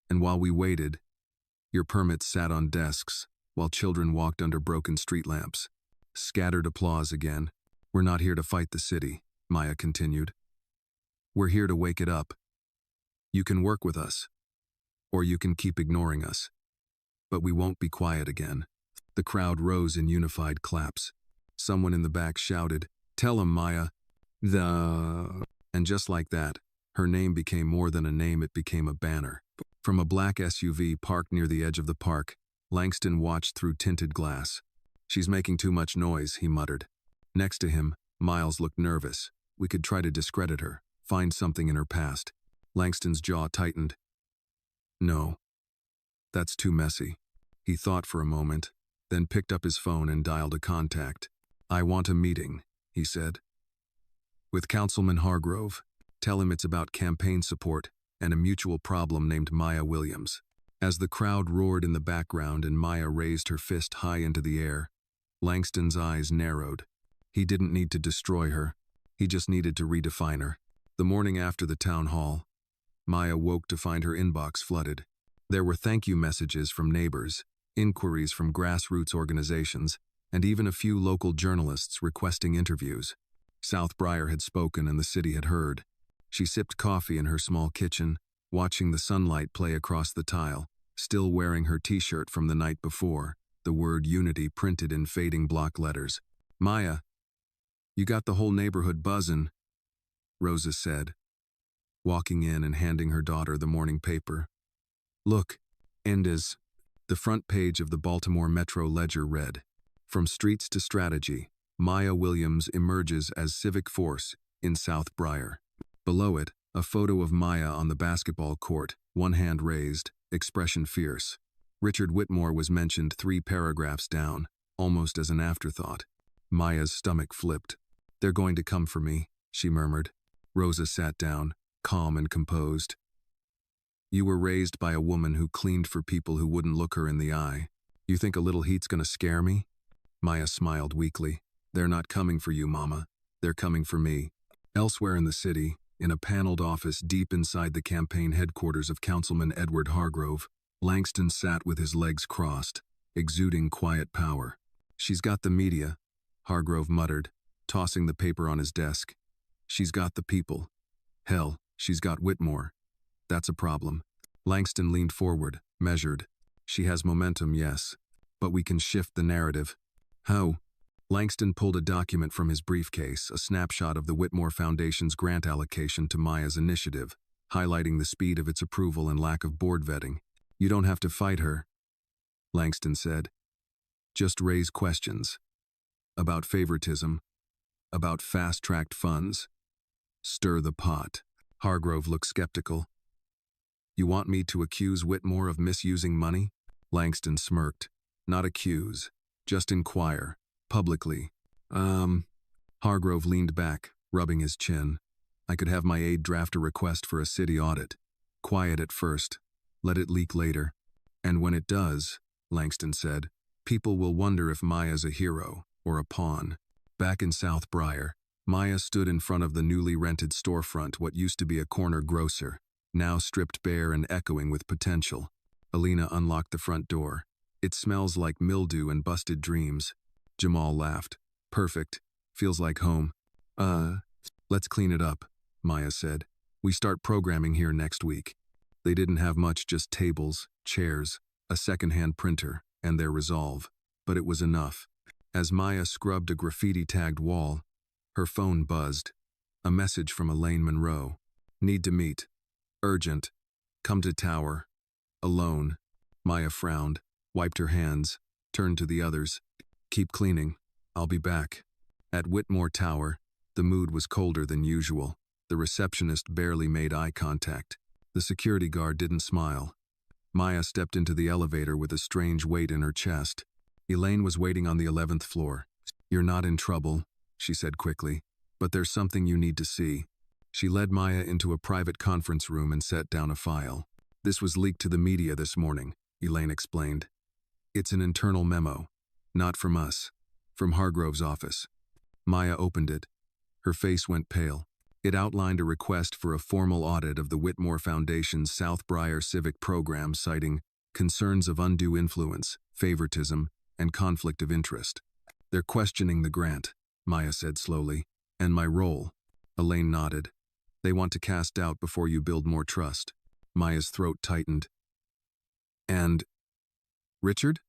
And while we waited, your permits sat on desks while children walked under broken street lamps." Scattered applause again. "We're not here to fight the city," Maya continued. "We're here to wake it up. You can work with us, or you can keep ignoring us. But we won't be quiet again." The crowd rose in unified claps. Someone in the back shouted, "Tell him, Maya." And just like that, her name became more than a name, it became a banner. From a black SUV parked near the edge of the park, Langston watched through tinted glass. "She's making too much noise," he muttered. Next to him, Miles looked nervous. "We could try to discredit her, find something in her past." Langston's jaw tightened. "No. That's too messy." He thought for a moment, then picked up his phone and dialed a contact. "I want a meeting," he said. "With Councilman Hargrove. Tell him it's about campaign support and a mutual problem named Maya Williams." As the crowd roared in the background and Maya raised her fist high into the air, Langston's eyes narrowed. He didn't need to destroy her. He just needed to redefine her. The morning after the town hall, Maya woke to find her inbox flooded. There were thank you messages from neighbors, inquiries from grassroots organizations, and even a few local journalists requesting interviews. South Briar had spoken and the city had heard. She sipped coffee in her small kitchen, watching the sunlight play across the tile, still wearing her t-shirt from the night before, the word unity printed in fading block letters. "Maya, you got the whole neighborhood buzzin'," Rosa said, walking in and handing her daughter the morning paper. "Look, Endes." The front page of the Baltimore Metro Ledger read, "From streets to strategy, Maya Williams emerges as civic force in South Briar." Below it, a photo of Maya on the basketball court, one hand raised, expression fierce. Richard Whitmore was mentioned 3 paragraphs down, almost as an afterthought. Maya's stomach flipped. "They're going to come for me," she murmured. Rosa sat down, calm and composed. "You were raised by a woman who cleaned for people who wouldn't look her in the eye. You think a little heat's gonna scare me?" Maya smiled weakly. "They're not coming for you, Mama. They're coming for me." Elsewhere in the city, in a paneled office deep inside the campaign headquarters of Councilman Edward Hargrove, Langston sat with his legs crossed, exuding quiet power. "She's got the media," Hargrove muttered, tossing the paper on his desk. "She's got the people. Hell, she's got Whitmore. That's a problem." Langston leaned forward, measured. "She has momentum, yes. But we can shift the narrative." "How?" Langston pulled a document from his briefcase, a snapshot of the Whitmore Foundation's grant allocation to Maya's initiative, highlighting the speed of its approval and lack of board vetting. "You don't have to fight her," Langston said. "Just raise questions. About favoritism. About fast-tracked funds. Stir the pot." Hargrove looked skeptical. "You want me to accuse Whitmore of misusing money?" Langston smirked. Not accuse. Just inquire. Publicly. Hargrove leaned back, rubbing his chin. I could have my aide draft a request for a city audit. Quiet at first. Let it leak later. And when it does, Langston said, people will wonder if Maya's a hero or a pawn. Back in South Briar, Maya stood in front of the newly rented storefront, what used to be a corner grocer, now stripped bare and echoing with potential. Alina unlocked the front door. It smells like mildew and busted dreams. Jamal laughed. Perfect. Feels like home. Let's clean it up, Maya said. We start programming here next week. They didn't have much, just tables, chairs, a second-hand printer, and their resolve. But it was enough. As Maya scrubbed a graffiti-tagged wall, her phone buzzed. A message from Elaine Monroe. Need to meet. Urgent. Come to tower. Alone. Maya frowned, wiped her hands, turned to the others. Keep cleaning. I'll be back. At Whitmore Tower, the mood was colder than usual. The receptionist barely made eye contact. The security guard didn't smile. Maya stepped into the elevator with a strange weight in her chest. Elaine was waiting on the 11th floor. You're not in trouble, she said quickly, but there's something you need to see. She led Maya into a private conference room and set down a file. This was leaked to the media this morning, Elaine explained. It's an internal memo. Not from us. From Hargrove's office. Maya opened it. Her face went pale. It outlined a request for a formal audit of the Whitmore Foundation's South Briar Civic Program, citing concerns of undue influence, favoritism, and conflict of interest. They're questioning the grant, Maya said slowly, and my role. Elaine nodded. They want to cast doubt before you build more trust. Maya's throat tightened. And Richard?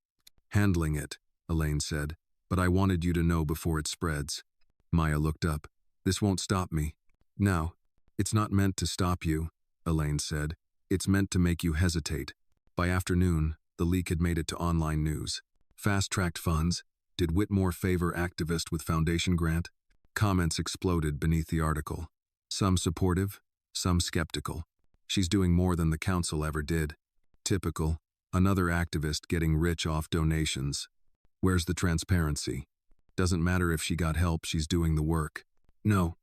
Handling it, Elaine said, but I wanted you to know before it spreads. Maya looked up. This won't stop me. No, it's not meant to stop you, Elaine said. It's meant to make you hesitate. By afternoon, the leak had made it to online news. Fast-tracked funds. Did Whitmore favor activist with foundation grant? Comments exploded beneath the article. Some supportive, some skeptical. She's doing more than the council ever did. Typical. Another activist getting rich off donations. Where's the transparency? Doesn't matter if she got help, she's doing the work. No.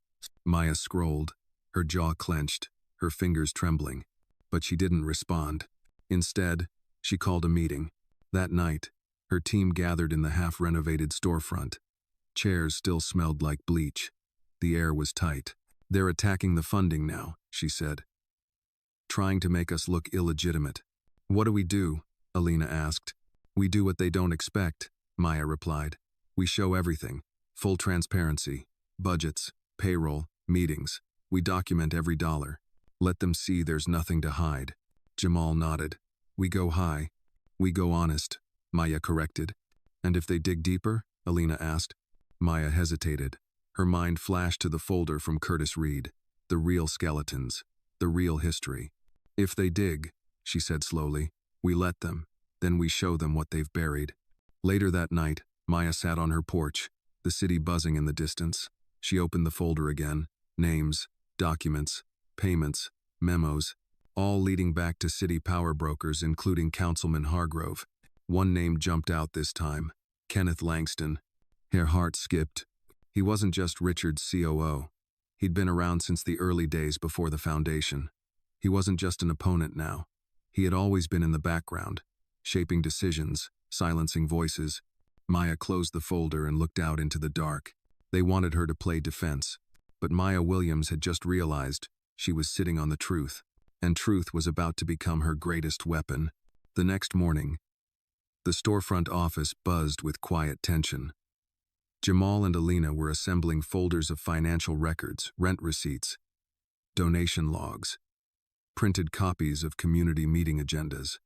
Maya scrolled, her jaw clenched, her fingers trembling. But she didn't respond. Instead, she called a meeting. That night, her team gathered in the half-renovated storefront. Chairs still smelled like bleach. The air was tight. They're attacking the funding now, she said. Trying to make us look illegitimate. What do we do? Alina asked. We do what they don't expect, Maya replied. We show everything. Full transparency. Budgets, payroll, meetings. We document every dollar. Let them see there's nothing to hide. Jamal nodded. We go high. We go honest, Maya corrected. And if they dig deeper? Alina asked. Maya hesitated. Her mind flashed to the folder from Curtis Reed. The real skeletons. The real history. If they dig, she said slowly, we let them. Then we show them what they've buried. Later that night, Maya sat on her porch, the city buzzing in the distance. She opened the folder again. Names, documents, payments, memos, all leading back to city power brokers, including Councilman Hargrove. One name jumped out this time. Kenneth Langston. Her heart skipped. He wasn't just Richard's COO. He'd been around since the early days before the foundation. He wasn't just an opponent now. He had always been in the background, shaping decisions, silencing voices. Maya closed the folder and looked out into the dark. They wanted her to play defense, but Maya Williams had just realized she was sitting on the truth, and truth was about to become her greatest weapon. The next morning, the storefront office buzzed with quiet tension. Jamal and Alina were assembling folders of financial records, rent receipts, donation logs, printed copies of community meeting agendas.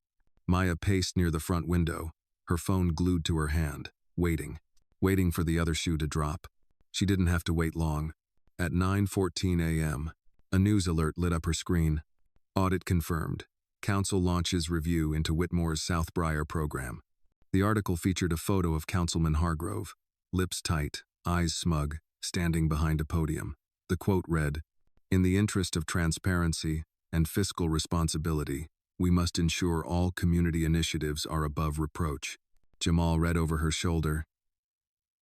Maya paced near the front window, her phone glued to her hand, waiting for the other shoe to drop. She didn't have to wait long. At 9:14 a.m., a news alert lit up her screen. Audit confirmed. Council launches review into Whitmore's South Briar program. The article featured a photo of Councilman Hargrove, lips tight, eyes smug, standing behind a podium. The quote read, "In the interest of transparency and fiscal responsibility, we must ensure all community initiatives are above reproach." Jamal read over her shoulder.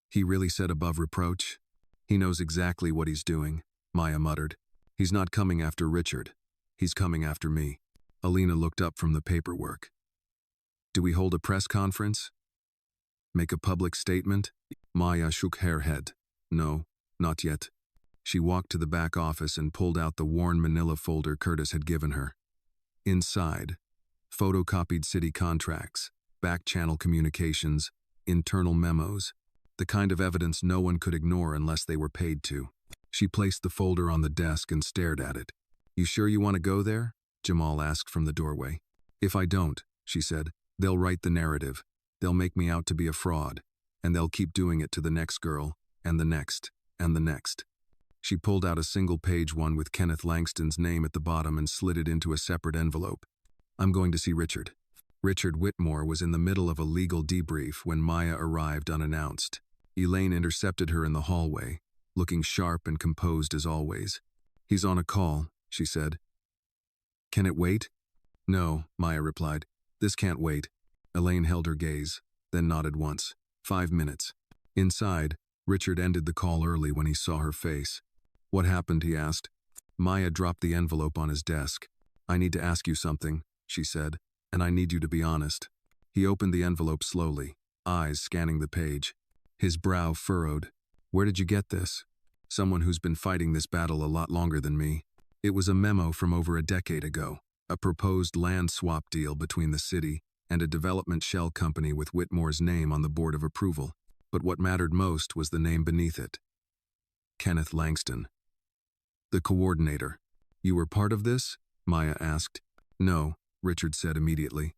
He really said above reproach? He knows exactly what he's doing, Maya muttered. He's not coming after Richard. He's coming after me. Alina looked up from the paperwork. Do we hold a press conference? Make a public statement? Maya shook her head. No, not yet. She walked to the back office and pulled out the worn manila folder Curtis had given her. Inside, photocopied city contracts, back-channel communications, internal memos, the kind of evidence no one could ignore unless they were paid to. She placed the folder on the desk and stared at it. You sure you want to go there? Jamal asked from the doorway. If I don't, she said, they'll write the narrative. They'll make me out to be a fraud, and they'll keep doing it to the next girl, and the next, and the next. She pulled out a single-page one with Kenneth Langston's name at the bottom and slid it into a separate envelope. I'm going to see Richard. Richard Whitmore was in the middle of a legal debrief when Maya arrived unannounced. Elaine intercepted her in the hallway, looking sharp and composed as always. He's on a call, she said. Can it wait? No, Maya replied. This can't wait. Elaine held her gaze, then nodded once. 5 minutes. Inside, Richard ended the call early when he saw her face. What happened, he asked. Maya dropped the envelope on his desk. I need to ask you something, she said, and I need you to be honest. He opened the envelope slowly, eyes scanning the page. His brow furrowed. Where did you get this? Someone who's been fighting this battle a lot longer than me. It was a memo from over a decade ago, a proposed land swap deal between the city and a development shell company with Whitmore's name on the board of approval. But what mattered most was the name beneath it. Kenneth Langston. The coordinator. You were part of this? Maya asked. No, Richard said immediately.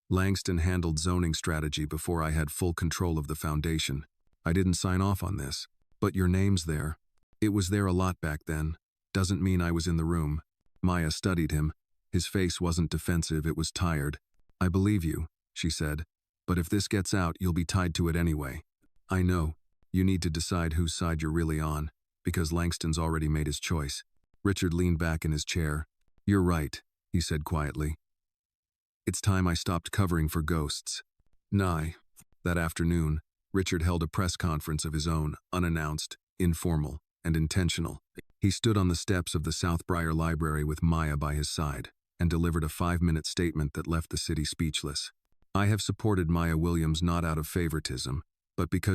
Langston handled zoning strategy before I had full control of the foundation. I didn't sign off on this, but your name's there. It was there a lot back then. Doesn't mean I was in the room. Maya studied him. His face wasn't defensive, it was tired. I believe you, she said, but if this gets out, you'll be tied to it anyway. I know. You need to decide whose side you're really on, because Langston's already made his choice. Richard leaned back in his chair. You're right, he said quietly. It's time I stopped covering for ghosts. Nye. That afternoon, Richard held a press conference of his own, unannounced, informal, and intentional. He stood on the steps of the Southbriar Library with Maya by his side and delivered a 5-minute statement that left the city speechless. I have supported Maya Williams not out of favoritism, but because